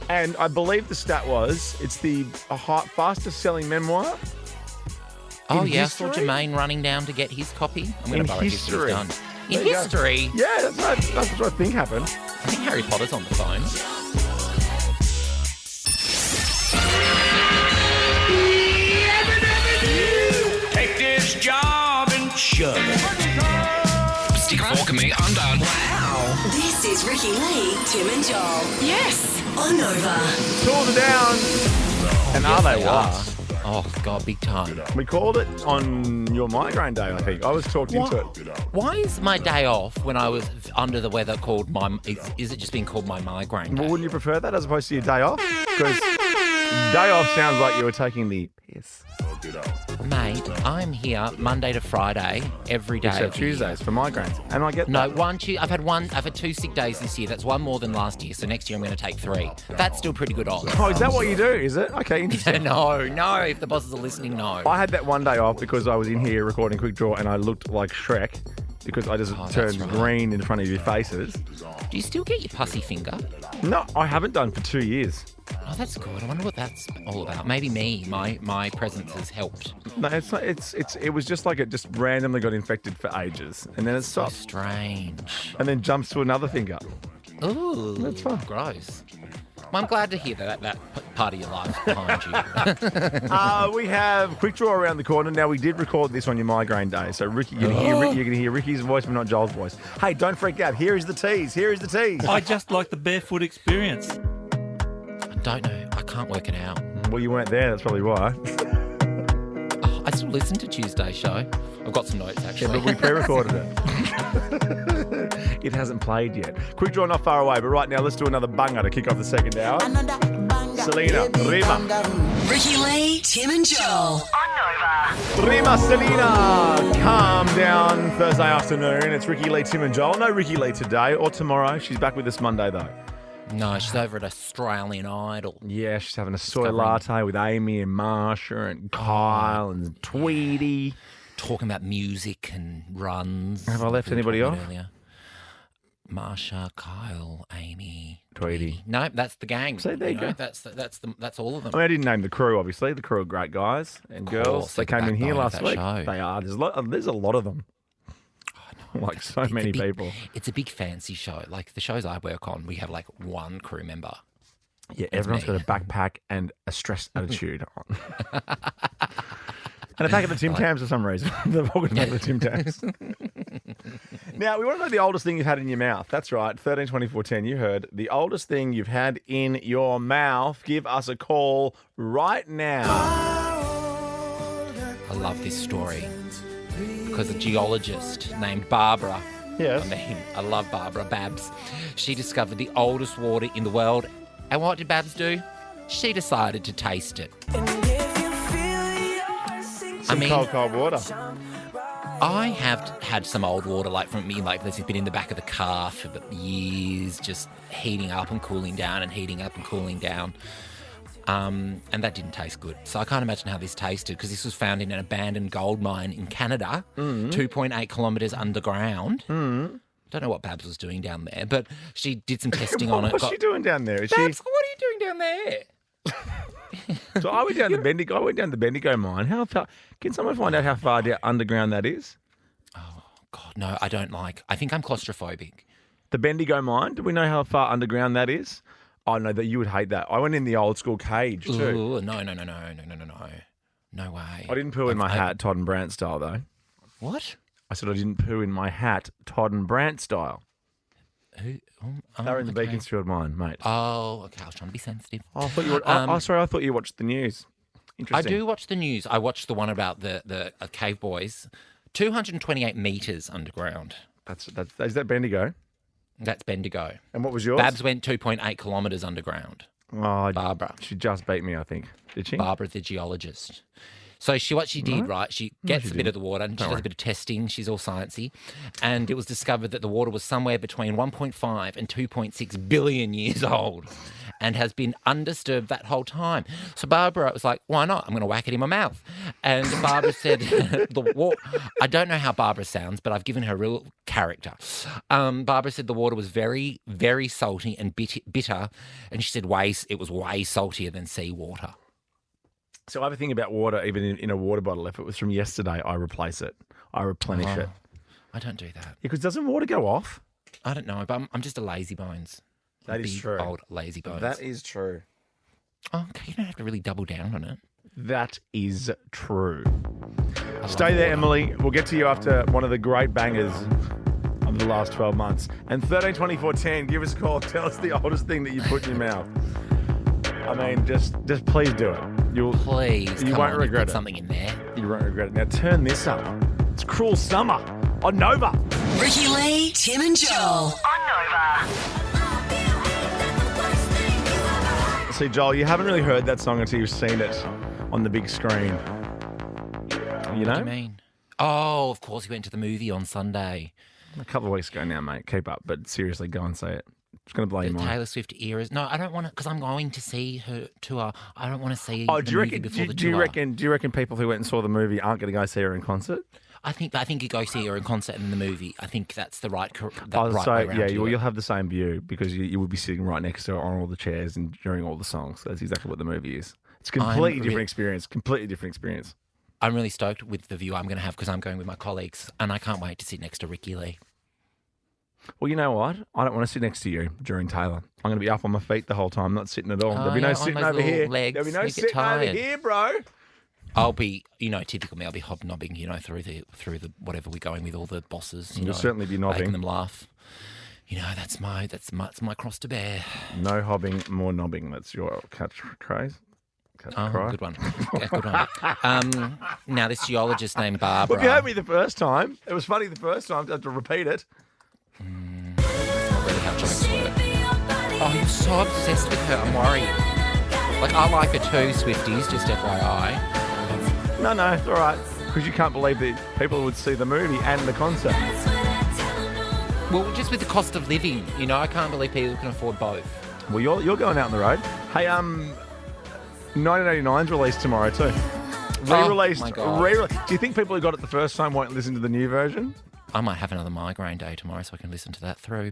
And I believe the stat was, it's the fastest selling memoir. Oh, yeah, history? I saw Jermaine running down to get his copy. I'm going to borrow his history. done. In history? Yeah, that's what I think happened. I think Harry Potter's on the phone. Take this job and shove it. Stick a fork in me, I'm done. Wow. This is Ricky Lee, Tim and Joel. Yes. On Nova. Tools are down. And are they what? Oh, God, big time. We called it on your migraine day, I think. I was talked into it. Why is my day off when I was under the weather called is it just being called my migraine day? Well, wouldn't you prefer that as opposed to your day off? Because day off sounds like you were taking the piss. Mate, I'm here Monday to Friday every day. Except Tuesdays for migraines. And I get that. I've had 2 sick days this year. That's one more than last year. So next year I'm going to take 3. That's still pretty good odds. Oh, is that what you do? Is it? Okay, interesting. No. If the bosses are listening, no. I had that one day off because I was in here recording Quick Draw and I looked like Shrek because I just turned green in front of your faces. Do you still get your pussy finger? No, I haven't done for 2 years. Oh, that's good. I wonder what that's all about. Maybe my presence has helped. No, it's not. It was just like it just randomly got infected for ages, and then it stopped. So strange. And then jumps to another finger. Ooh, that's fun. Gross. Well, I'm glad to hear that part of your life behind you. We have Quick Draw around the corner. Now, we did record this on your migraine day, so Ricky, you're going to hear Ricky's voice, but not Joel's voice. Hey, don't freak out. Here is the tease. I just like the Barefoot experience. Don't know. I can't work it out. Well, you weren't there. That's probably why. I still listen to Tuesday's show. I've got some notes, actually. Yeah, but we pre-recorded it. It hasn't played yet. Quick Draw not far away, but right now let's do another banger to kick off the second hour. Selena, Rima. Ricky Lee, Tim and Joel. On Nova. Rima, Selena, calm down Thursday afternoon. It's Ricky Lee, Tim and Joel. No Ricky Lee today or tomorrow. She's back with us Monday, though. No, she's over at Australian Idol. Yeah, she's having a soy latte with Amy and Marsha and Kyle and Tweety. Talking about music and runs. Have I left anybody off? Earlier. Marsha, Kyle, Amy, Tweety. No, that's the gang. So there you go. That's all of them. I mean, I didn't name the crew, obviously. The crew are great guys and girls. They came in here last week. Show. They are. There's a lot of them. Like so many people. It's a big fancy show. Like the shows I work on, we have like one crew member. Yeah, everyone's got a backpack and a stressed attitude on. And a pack of the Tim Tams for some reason. They've all got a pack of the Tim Tams. Now, we want to know the oldest thing you've had in your mouth. That's right, 13 24 10, you heard. The oldest thing you've had in your mouth. Give us a call right now. I love this story. Because a geologist named Barbara, yes. I love Barbara, Babs, she discovered the oldest water in the world. And what did Babs do? She decided to taste it. Cold water. I have had some old water, like from me, like this has been in the back of the car for years, just heating up and cooling down and heating up and cooling down. And that didn't taste good. So I can't imagine how this tasted because this was found in an abandoned gold mine in Canada, 2.8 kilometres underground. Don't know what Babs was doing down there, but she did some testing on it. What's she doing down there? Babs, what are you doing down there? So I went down the Bendigo mine. How far? Can someone find out how far down underground that is? Oh, God, no, I don't like. I think I'm claustrophobic. The Bendigo mine? Do we know how far underground that is? Oh, no, that you would hate that. I went in the old school cage too. Ooh, no. No way. I didn't poo in my hat, Todd and Brant style, though. What? I said I didn't poo in my hat, Todd and Brant style. Who? They were in the Beaconsfield mine, mate. Oh, okay. I was trying to be sensitive. Oh, I thought you. I thought you watched the news. Interesting. I do watch the news. I watched the one about the cave boys. 228 metres underground. Is that Bendigo? That's Bendigo. And what was yours? Babs went 2.8 kilometres underground. Oh, Barbara. She just beat me, I think. Did she? Barbara, the geologist. So what she did, right, she gets a bit of the water and she does a bit of testing. She's all sciencey. And it was discovered that the water was somewhere between 1.5 and 2.6 billion years old and has been undisturbed that whole time. So Barbara was like, why not? I'm going to whack it in my mouth. And Barbara said, I don't know how Barbara sounds, but I've given her real character. Barbara said the water was very, very salty and bitter. And she said it was way saltier than seawater. So I have a thing about water, even in a water bottle. If it was from yesterday, I replace it. I replenish it. I don't do that. Because doesn't water go off? I don't know, but I'm just a lazy bones. That is true. Old lazy bones. That is true. Oh, okay, you don't have to really double down on it. That is true. Stay there, Emily. We'll get to you after one of the great bangers of the last 12 months. And 13 24 10, give us a call. Tell us the oldest thing that you put in your mouth. I mean, just please do it. Please, You come won't on, regret put it. something in there. You won't regret it. Now turn this up. It's Cruel Summer on Nova. Ricky Lee, Tim and Joel. On Nova. See, Joel, you haven't really heard that song until you've seen it on the big screen. You know? What do you mean? Oh, of course, he went to the movie on Sunday. A couple of weeks ago now, mate. Keep up. But seriously, go and say it. It's going to blow your The mind. Taylor Swift eras. No, I don't want to, because I'm going to see her tour. I don't want to see Oh, the do you movie reckon? before the Do you tour. reckon people who went and saw the movie aren't going to go see her in concert? I think you go see her in concert and in the movie. I think that's the right way around. Yeah, to do you'll it. have the same view because you will be sitting right next to her on all the chairs and during all the songs. That's exactly what the movie is. It's a completely different experience. Completely different experience. I'm really stoked with the view I'm going to have because I'm going with my colleagues and I can't wait to sit next to Ricky Lee. Well, you know what? I don't want to sit next to you during Taylor. I'm going to be up on my feet the whole time, not sitting at all. There'll be no on sitting those over little here. legs, There'll be no you get sitting over tired. here, bro. I'll be, typical me. I'll be hobnobbing, through the whatever we're going with all the bosses. You'll certainly be nobbing. making them laugh. That's my cross to bear. No hobbing, more knobbing. That's your catchphrase. Good one. Yeah, good one. Now, this geologist named Barbara. Well, if you heard me the first time, it was funny the first time. I have to repeat it. Not really how jokes work. Oh, you're so obsessed with her. I'm worried. I like her too, Swifties, just FYI. No, it's all right. Because you can't believe that people would see the movie and the concert. Well, just with the cost of living, I can't believe people can afford both. Well, you're going out on the road. Hey, 1989's released tomorrow too. Re-released. Oh, my God. Do you think people who got it the first time won't listen to the new version? I might have another migraine day tomorrow so I can listen to that through.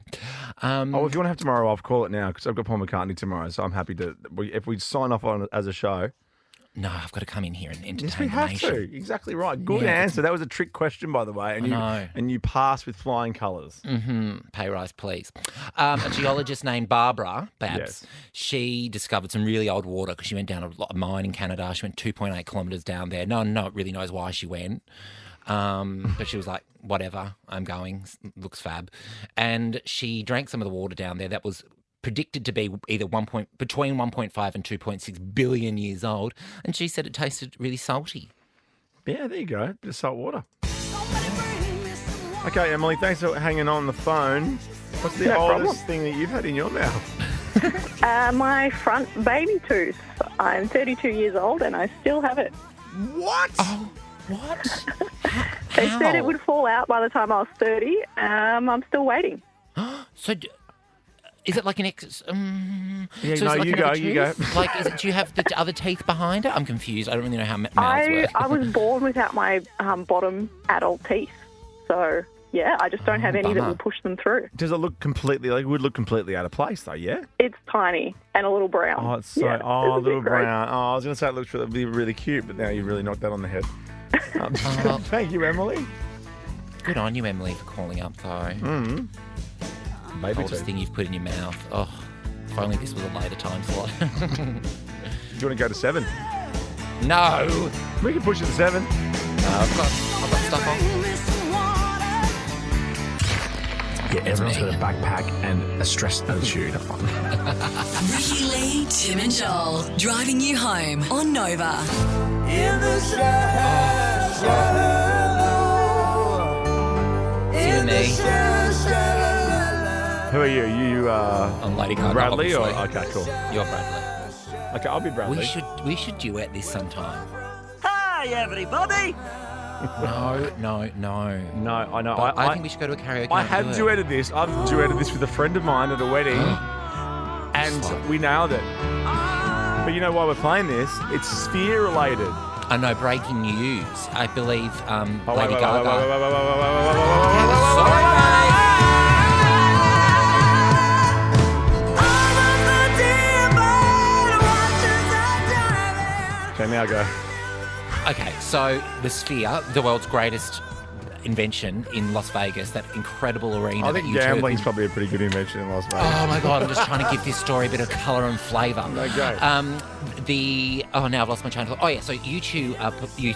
If you want to have tomorrow, I'll call it now because I've got Paul McCartney tomorrow, so I'm happy to. If we sign off on it as a show. No, I've got to come in here and entertain Yes, we the have nation. to. Exactly right. Good answer. That was a trick question, by the way, and you passed with flying colours. Mm-hmm. Pay rise, please. A geologist named Barbara Babs, Yes. she discovered some really old water because she went down a mine in Canada. She went 2.8 kilometres down there. No one really knows why she went. But she was like, whatever, I'm going. Looks fab. And she drank some of the water down there that was predicted to be either between 1.5 and 2.6 billion years old. And she said it tasted really salty. Yeah, there you go. Bit of salt water. Okay, Emily, thanks for hanging on the phone. What's the oldest thing that you've had in your mouth? My front baby tooth. I'm 32 years old and I still have it. What? Oh, what? They said it would fall out by the time I was 30. I'm still waiting. So, is it like an ex? Yeah, so no, it's like you another go, you go. tooth? Do you have the other teeth behind it? I'm confused. I don't really know how mouths work. I was born without my bottom adult teeth. So, yeah, I just don't have any that bummer. will push them through. Does it look completely, it would look completely out of place though, yeah? It's tiny and a little brown. Oh, it's so, Yeah, it's a bit little gross. brown. Oh, I was going to say it looks really cute, but now you really knocked that on the head. Thank you, Emily. Good on you, Emily, for calling up, though. Baby Oldest tooth. thing you've put in your mouth. Oh, if only this was a later time slot. Do you want to go to 7? No. We can push it to 7. I've got stuff on. Yeah, everyone's got a backpack and a stress attitude. Ricky Lee, Tim and Joel, driving you home on Nova. In the Who are you? I'm Lady Gaga, Bradley? Or obviously. okay, cool. You're Bradley. Okay, I'll be Bradley. We should duet this sometime. Hi, everybody. No. No, I know. But I think we should go to a karaoke I night have and do it. duetted this. I've duetted this with a friend of mine at a wedding, and we nailed it. But you know why we're playing this? It's Sphere related. I know, breaking news. I believe Lady wait, Gaga. Okay, now go. Okay, so the Sphere, the world's greatest invention in Las Vegas, that incredible arena. I think that gambling's probably a pretty good invention in Las Vegas. Oh my God, I'm just trying to give this story a bit of colour and flavour. No, go. Now I've lost my train of thought. Oh yeah, so you two are you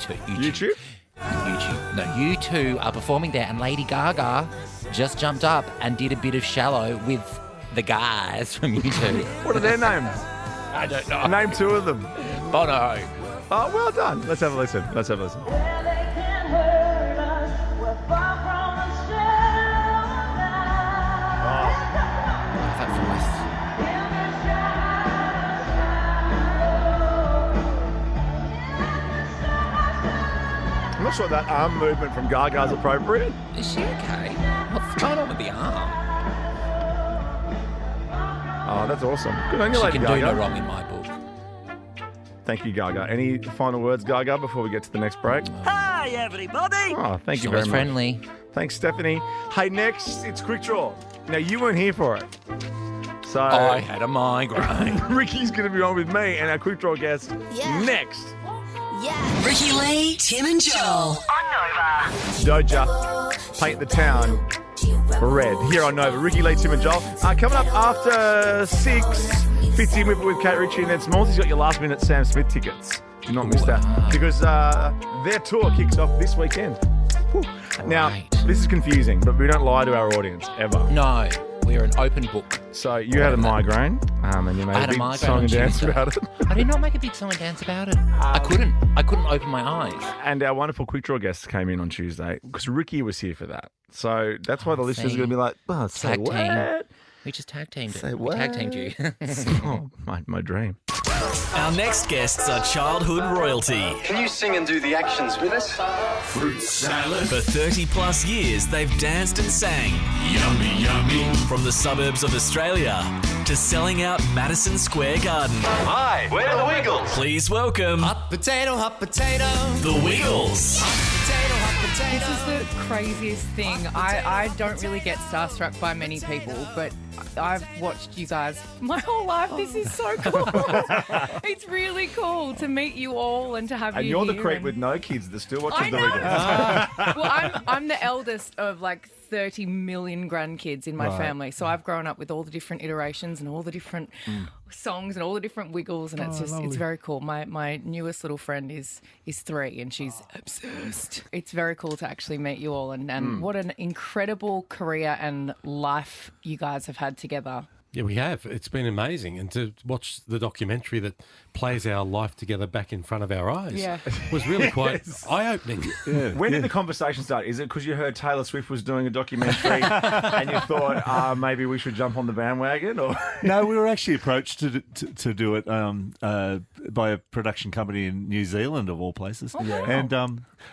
two are performing there, and Lady Gaga just jumped up and did a bit of Shallow with the guys from U2. What are their names? I don't know. Name 2 of them. Bono. Oh, well done. Let's have a listen. Let's have a listen. That voice. I'm not sure that arm movement from Gaga's appropriate. Is she okay? What's going on with the arm? Oh, that's awesome. Good on you, She Lady can Gaga. do no wrong in my book. Thank you, Gaga. Any final words, Gaga, before we get to the next break? Hi, everybody. Oh, thank you Always very much. friendly. Thanks, Stephanie. Hey, next, it's Quick Draw. Now, you weren't here for it. So I had a migraine. Ricky's going to be on with me and our Quick Draw guest next. Ricky Lee, Tim and Joel. On Nova. Doja, Paint the Town Red. Here on Nova. Ricky Lee, Tim and Joel. Coming up after 6, Fitzy and Whipper with Kate Ritchie and Ed Smalls. He's got your last minute Sam Smith tickets. Do not miss that. Because their tour kicks off this weekend. Whew. Now, this is confusing, but we don't lie to our audience, ever. No, we're an open book. So you had a migraine, and you made a big song and dance about it. I did not make a big song and dance about it. I couldn't open my eyes. And our wonderful Quick Draw guests came in on Tuesday because Ricky was here for that. So that's why the listeners are going to be like, oh, say Tag what? team. We just tag teamed it. Say We what? tag teamed you. Oh, my dream. Our next guests are childhood royalty. Can you sing and do the actions with us? Fruit salad. For 30 plus years, they've danced and sang. Yummy, yummy. From the suburbs of Australia to selling out Madison Square Garden. Hi, we're the Wiggles. Please welcome Hot potato, the Wiggles. This is the craziest thing. I don't really get starstruck by many people, but I've watched you guys my whole life. This is so cool. It's really cool to meet you all and to have And you you're here. the creep with no kids that still watches I the know. Wiggles. Well, I'm the eldest of like 30 million grandkids in my Right. family, so I've grown up with all the different iterations and all the different songs and all the different Wiggles, and it's very cool. My newest little friend is 3 and she's obsessed. It's very cool to actually meet you all, and what an incredible career and life you guys have had together. Yeah, we have. It's been amazing. And to watch the documentary that plays our life together back in front of our eyes was really quite eye-opening. Yeah. When did the conversation start? Is it because you heard Taylor Swift was doing a documentary and you thought maybe we should jump on the bandwagon? Or No, we were actually approached to do it by a production company in New Zealand, of all places. Oh, wow.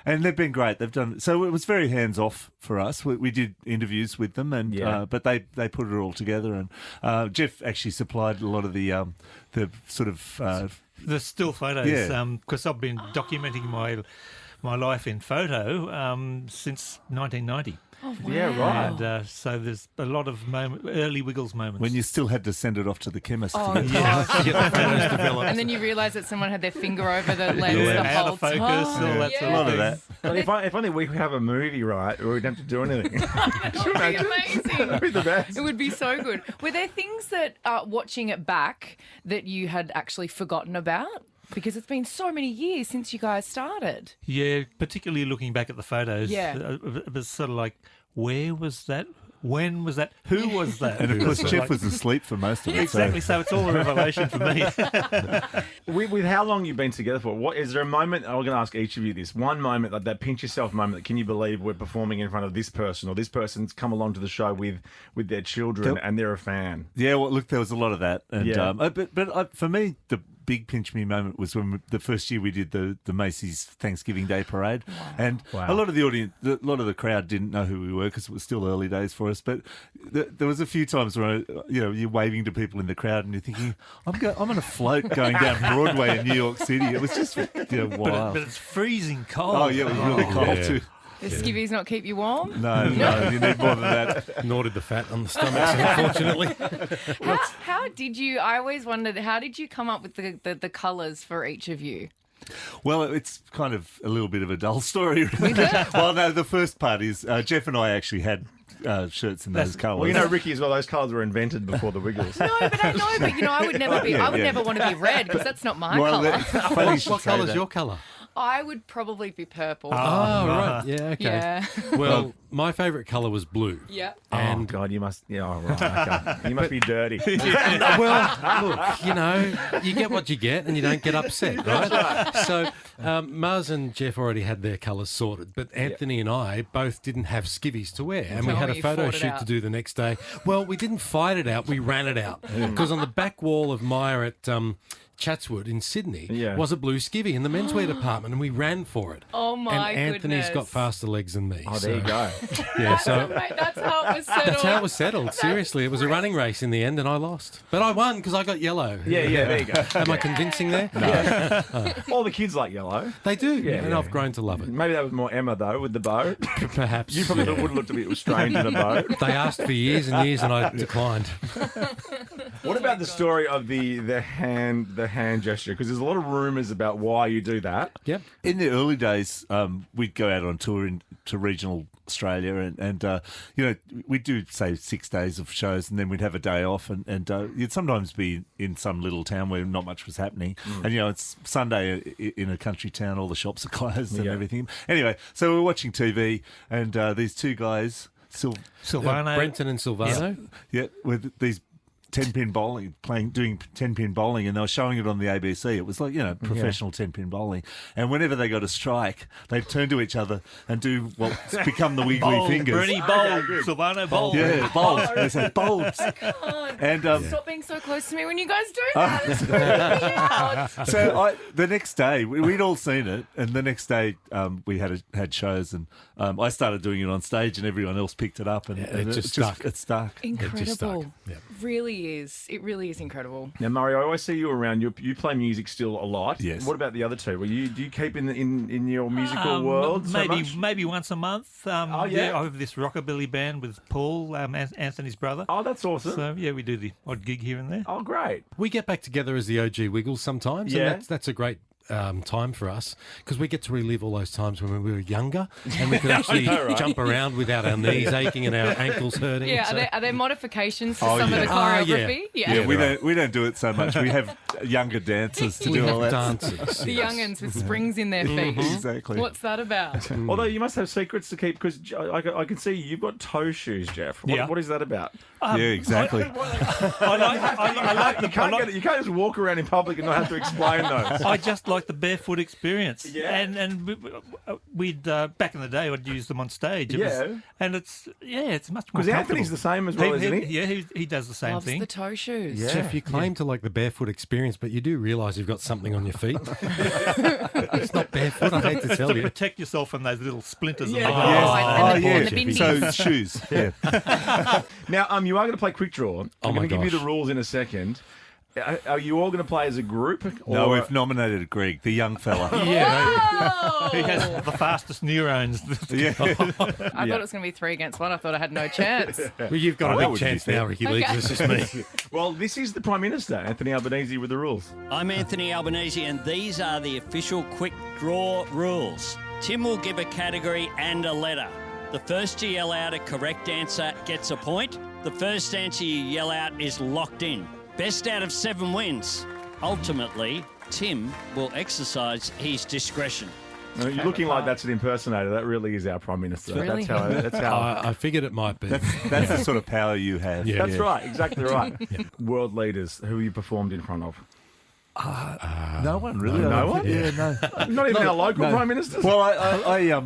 And they've been great. They've done so. It was very hands off for us. We did interviews with them, and but they put it all together. And Jeff actually supplied a lot of the sort of the still photos. Because I've been documenting my life in photo since 1990. Oh, wow. Yeah, right. And so there's a lot of early Wiggles moments. when you still had to send it off to the chemist Oh, to get gosh. to get the photos developed. And then you realise that someone had their finger over the lens the out whole of focus, time. all that sort a lot of that. But if only we could have a movie, right, where we don't have to do anything. That would be amazing. That'd be the best. It would be so good. Were there things that, watching it back, that you had actually forgotten about? Because it's been so many years since you guys started. Yeah, particularly looking back at the photos. Yeah. It was sort of like, where was that? When was that? Who was that? And of course, Sort Jeff like- was asleep for most of it. Exactly, so it's all a revelation for me. With how long you've been together for, what is there a moment? I'm going to ask each of you this one moment, like that pinch yourself moment. That, can you believe we're performing in front of this person, or this person's come along to the show with their children and they're a fan? Yeah, well, look, there was a lot of that, and Yeah. but for me, the big pinch me moment was when the first year we did the Macy's Thanksgiving Day Parade, and a lot of the audience, a lot of the crowd didn't know who we were because it was still early days for us. But there was a few times where you're waving to people in the crowd and you're thinking, I'm on a float going down Broadway in New York City. It was just wild. But it's freezing cold. Oh yeah, it was really cold yeah. too. The skivvies not keep you warm? No, you need more than that. Nor did the fat on the stomachs, unfortunately. How did you? I always wondered, how did you come up with the colours for each of you? Well, it's kind of a little bit of a dull story. Well, no, the first part is Jeff and I actually had shirts in those colours. Well, you know, Ricky, as well, those colours were invented before the Wiggles. No, but I would never be. I would never want to be red because that's not my colour. What colour's your colour? I would probably be purple. Oh, right. Yeah, okay. Yeah. Well, my favourite colour was blue. Yeah. And God, you must. Yeah, oh, right. Okay. You must be dirty. Well, look, you get what you get, and you don't get upset, right? So Mars and Jeff already had their colours sorted, but Anthony and I both didn't have skivvies to wear, and we had a photo shoot to do the next day. Well, we didn't fight it out; we ran it out because on the back wall of Maya at Chatswood in Sydney was a blue skivvy in the menswear department, and we ran for it. Oh my And Anthony's goodness. got faster legs than me. Oh, there you go. Yeah, so Mate, that's how it was settled. that's how it was settled. Seriously, it was a running race in the end, and I lost, but I won because I got yellow. Yeah, there you go. Am I convincing there? No. All the kids like yellow. They do, and I've grown to love it. Maybe that was more Emma though with the bow. Perhaps You probably would have looked a bit strange in a bow. They asked for years and years, and I declined. What about the story of the hand gesture? Because there's a lot of rumours about why you do that. Yep. In the early days, we'd go out on tour to regional Australia, and we'd do say 6 days of shows, and then we'd have a day off, and you'd sometimes be in some little town where not much was happening, and it's Sunday in a country town, all the shops are closed and everything. Anyway, so we're watching TV, and these two guys, Silvano, Brenton and Silvano, with these 10-pin bowling, doing 10-pin bowling, and they were showing it on the ABC. It was like, professional 10-pin bowling. And whenever they got a strike, they'd turn to each other and do what's become the wiggly fingers. Bernie bold, Silvano bold. Yeah, bold. They said bold. And Stop being so close to me when you guys do that. It's freaking me out. So the next day, we'd all seen it, and the next day we had shows, and I started doing it on stage, and everyone else picked it up, and it just stuck. It stuck. Incredible. It just stuck. Yeah. Really is. It really is incredible. Now, Murray, I always see you around. You play music still a lot. Yes. What about the other two? Do you keep in your musical world so much? Maybe once a month. I have this rockabilly band with Paul, Anthony's brother. Oh, that's awesome. So we do the odd gig here and there. Oh, great. We get back together as the OG Wiggles sometimes, and that's a great time for us because we get to relive all those times when we were younger and we could actually jump around without our knees aching and our ankles hurting. Yeah, are there modifications to some of the choreography? We don't do it so much. We have younger dancers to do all that. Dancers. The young'uns with springs in their feet. Exactly. What's that about? Although you must have secrets to keep, because I can see you've got toe shoes, Jeff. What is that about? Yeah, exactly. You can't just walk around in public and not have to explain those. I just like the barefoot experience. Yeah. And we'd back in the day, I'd use them on stage. And it's much more because Anthony's the same as well, isn't he? Yeah, he does the same Loves thing. the toe shoes. Yeah. Jeff, you claim to like the barefoot experience, but you do realise you've got something on your feet. It's not barefoot, I hate to It's tell to you. protect yourself from those little splinters. Yeah. And the bindies. So shoes. Yeah. Now, you are going to play quick draw. I'm going to give you the gosh. rules in a second. Are you all going to play as a group? No, we've nominated Greg, the young fella. he has the fastest neurons. Yeah. I thought it was going to be 3 against 1. I thought I had no chance. Well, you've got Oh, a that big would chance be now, fair. Ricky Leaks. Okay. It's just me. Well, this is the Prime Minister, Anthony Albanese, with the rules. I'm Anthony Albanese, and these are the official quick draw rules. Tim will give a category and a letter. The first to yell out a correct answer gets a point. The first answer you yell out is locked in. Best out of 7 wins. Ultimately, Tim will exercise his discretion. No, you're looking like that's an impersonator. That really is our Prime Minister. Really? That's how. I figured it might be. That's the sort of power you have. Yeah. That's right. Exactly right. World leaders who you performed in front of. No one really. No one? Yeah, no. Not even our local Prime Ministers. Well,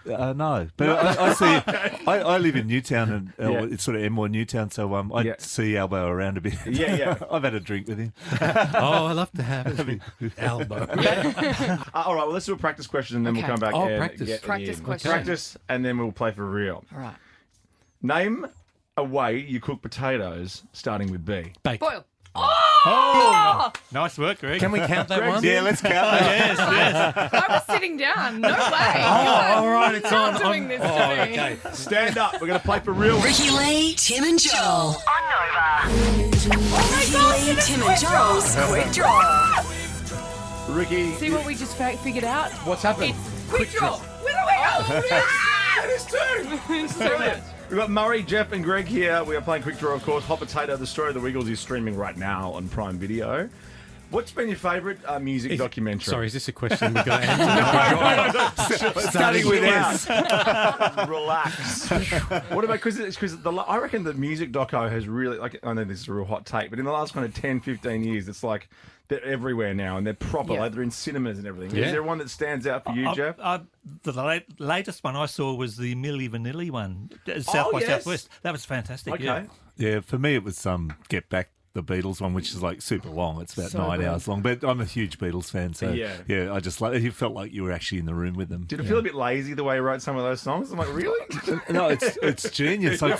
no, but I see. I live in Newtown, and it's sort of M1 Newtown, so I see Albo around a bit. Yeah. I've had a drink with him. Oh, I love to have elbow. All right, well, let's do a practice question, and then we'll come back and practice. get Practice in. question. Practice, and then we'll play for real. All right. Name a way you cook potatoes starting with B. Bake. Boil. Oh, nice work, Greg. Can we count that one? Yeah, let's count that. Yes. I was sitting down. No way. All right, it's on. Not doing this to me. Okay. Stand up. We're going to play for real. Ricky Lee, Tim and Joel. On Nova. Ricky Lee, Tim and Joel's Quick Draw. Ricky. See what we just figured out? What's happened? It's quick draw. With a wiggle. It is two. Brilliant. We've got Murray, Jeff, and Greg here. We are playing Quick Draw, of course. Hot Potato, the story of the Wiggles, is streaming right now on Prime Video. What's been your favourite music documentary? Sorry, is this a question we've got to answer? Starting with S. Relax. What about, because I reckon the music doco has really, like, I know this is a real hot take, but in the last kind of 10, 15 years, it's like they're everywhere now and they're proper, like they're in cinemas and everything. Yeah. Is there one that stands out for you, Jeff? The latest one I saw was the Milli Vanilli one, South by Southwest. That was fantastic. Okay. Yeah, for me it was Get Back, the Beatles one, which is like super long. It's about 9 hours long. But I'm a huge Beatles fan, so yeah, I just like. You felt like you were actually in the room with them. Did it feel a bit lazy the way he wrote some of those songs? I'm like, really? No, it's genius. I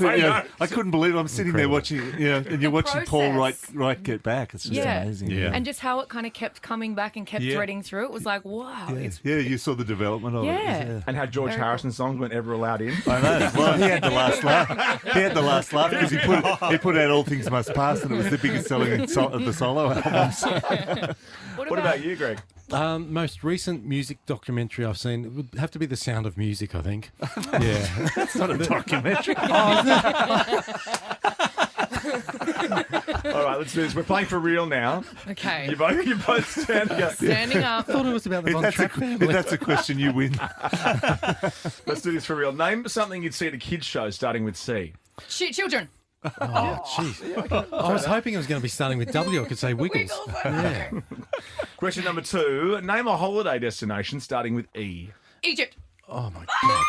couldn't believe it. I'm sitting there watching, and you're watching Paul write Get Back. It's just amazing. Yeah. And just how it kind of kept coming back and kept threading through. It was like, wow. Yeah, you saw the development of it. Yeah. And how George Harrison's songs weren't ever allowed in. I know. Well, he had the last laugh. He had the last laugh because he put out All Things Must Pass, and it was the biggest selling of the solo albums. What about you, Greg? Most recent music documentary I've seen, it would have to be The Sound of Music, I think. Yeah. That's not a documentary. All right, let's do this. We're playing for real now. Okay. You both standing up. Standing up. I thought it was about the Von Trapp family. If that's a question, you win. Let's do this for real. Name something you'd see at a kids' show starting with C. Shit, children. Oh, jeez. I was hoping it was going to be starting with W. I could say Wiggles. Yeah. Question number 2. Name a holiday destination starting with E. Egypt. Oh, my gosh.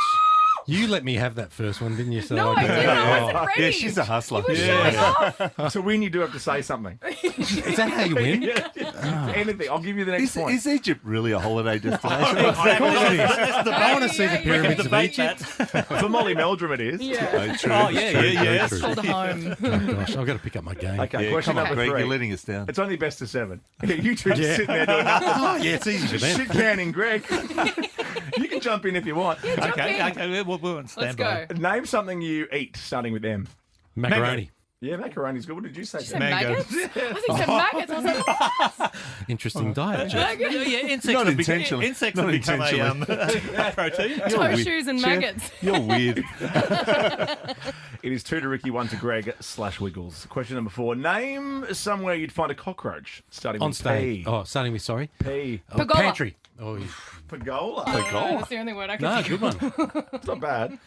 You let me have that first one, didn't you? So No, I didn't. I wasn't ready. Yeah, she's a hustler. You were showing off. To win, you do have to say something. Is that how you win? Anything. I'll give you the next point. Is Egypt really a holiday destination? Exactly. I want to see the pyramids of Egypt. For Molly Meldrum, it is. Yeah. True. Oh, yeah. It's called a home. Oh, gosh, I've got to pick up my game. Okay, question come on, number Greg, 3. you're letting us down. It's only best of 7. You two just sitting there doing nothing. Oh, yeah, it's easy for them. Shit canning, Greg. You can jump in if you want. Okay, we'll on Let's standby. go. Name something you eat starting with M. Macaroni. Yeah, macaroni's good. What did you say? Did you say maggots? I think you said maggots. I was like, what? Interesting diet, Jeff. Insects Not would intentionally. Insects Not would become intentionally. a protein. Toe shoes and maggots. You're weird. It is 2 to Ricky, 1 to Greg /Wiggles. Question number 4. Name somewhere you'd find a cockroach starting On with stage. P. Oh, starting with, sorry. P. Oh, Pergola. Pantry. Oh, yeah. Pergola. That's the only word I could think good of. one. It's not bad.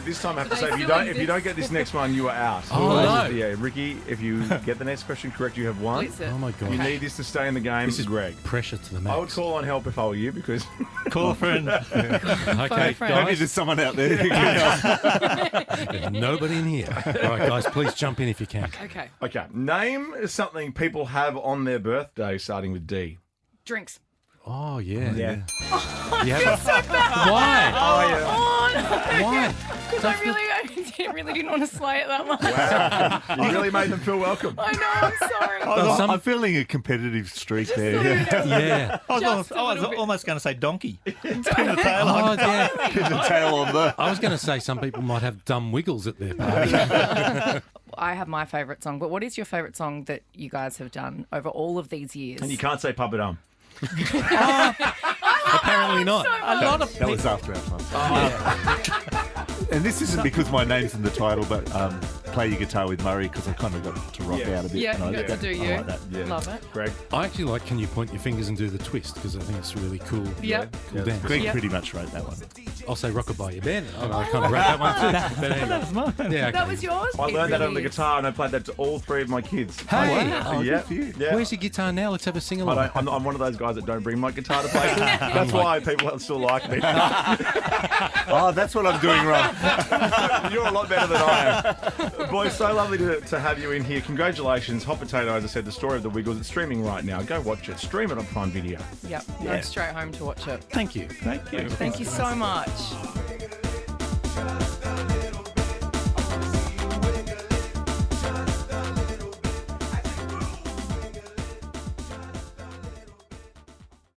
This time I have to Do say, they if you still don't exist? get this next one, you are out. Oh, no. Yeah, Ricky, if you get the next question correct, you have 1. Please, Oh, my God. You need this to stay in the game. This is Greg. pressure to the max. I would call on help if I were you because Call a friend. Okay, friend. Maybe guys. there's someone out there who can help. There's nobody in here. All right, guys, please jump in if you can. Okay. okay. Name something people have on their birthday starting with D. Drinks. Oh, yeah. Yeah. You I feel have so bad. Why? Oh yeah. Oh, no. Why? Because I really didn't want to slay it that much. Wow. You really made them feel welcome. I know, I'm sorry. I'm feeling a competitive streak there. Yeah. I Just a was little bit. almost going to say donkey. Oh, yeah. Pin the tail on the. I was going to say some people might have dumb wiggles at their party. I have my favourite song, but what is your favourite song that you guys have done over all of these years? And you can't say Puppet Arm. Apparently not. A lot of That was after our time. And this isn't because my name's in the title, but Play Your Guitar with Murray, because I kind of got to rock out a bit. Yeah, and you I- got to do I you. like that. Yeah. Love it. Greg. I actually like Can You Point Your Fingers and Do the Twist, because I think it's a really cool, Yep. cool dance. Greg Yep. pretty much wrote that one. I'll say Rockabye Your Band. I kind of wrote that one too. But anyway. That was mine. Yeah, okay. That was yours? I It learned that really on the is. guitar and I played that to all 3 of my kids. Hey, Oh, yeah. good for you. Yeah. where's your guitar now? Let's have a sing along. I'm one of those guys that don't bring my guitar to places. That's why people still like me. Oh, that's what I'm doing wrong. You're a lot better than I am. Boys, so lovely to have you in here. Congratulations. Hot Potato, as I said, the story of the Wiggles. It's streaming right now. Go watch it. Stream it on Prime Video. Yep. Go straight home to watch it. Thank you. Thank you. Thank you so much.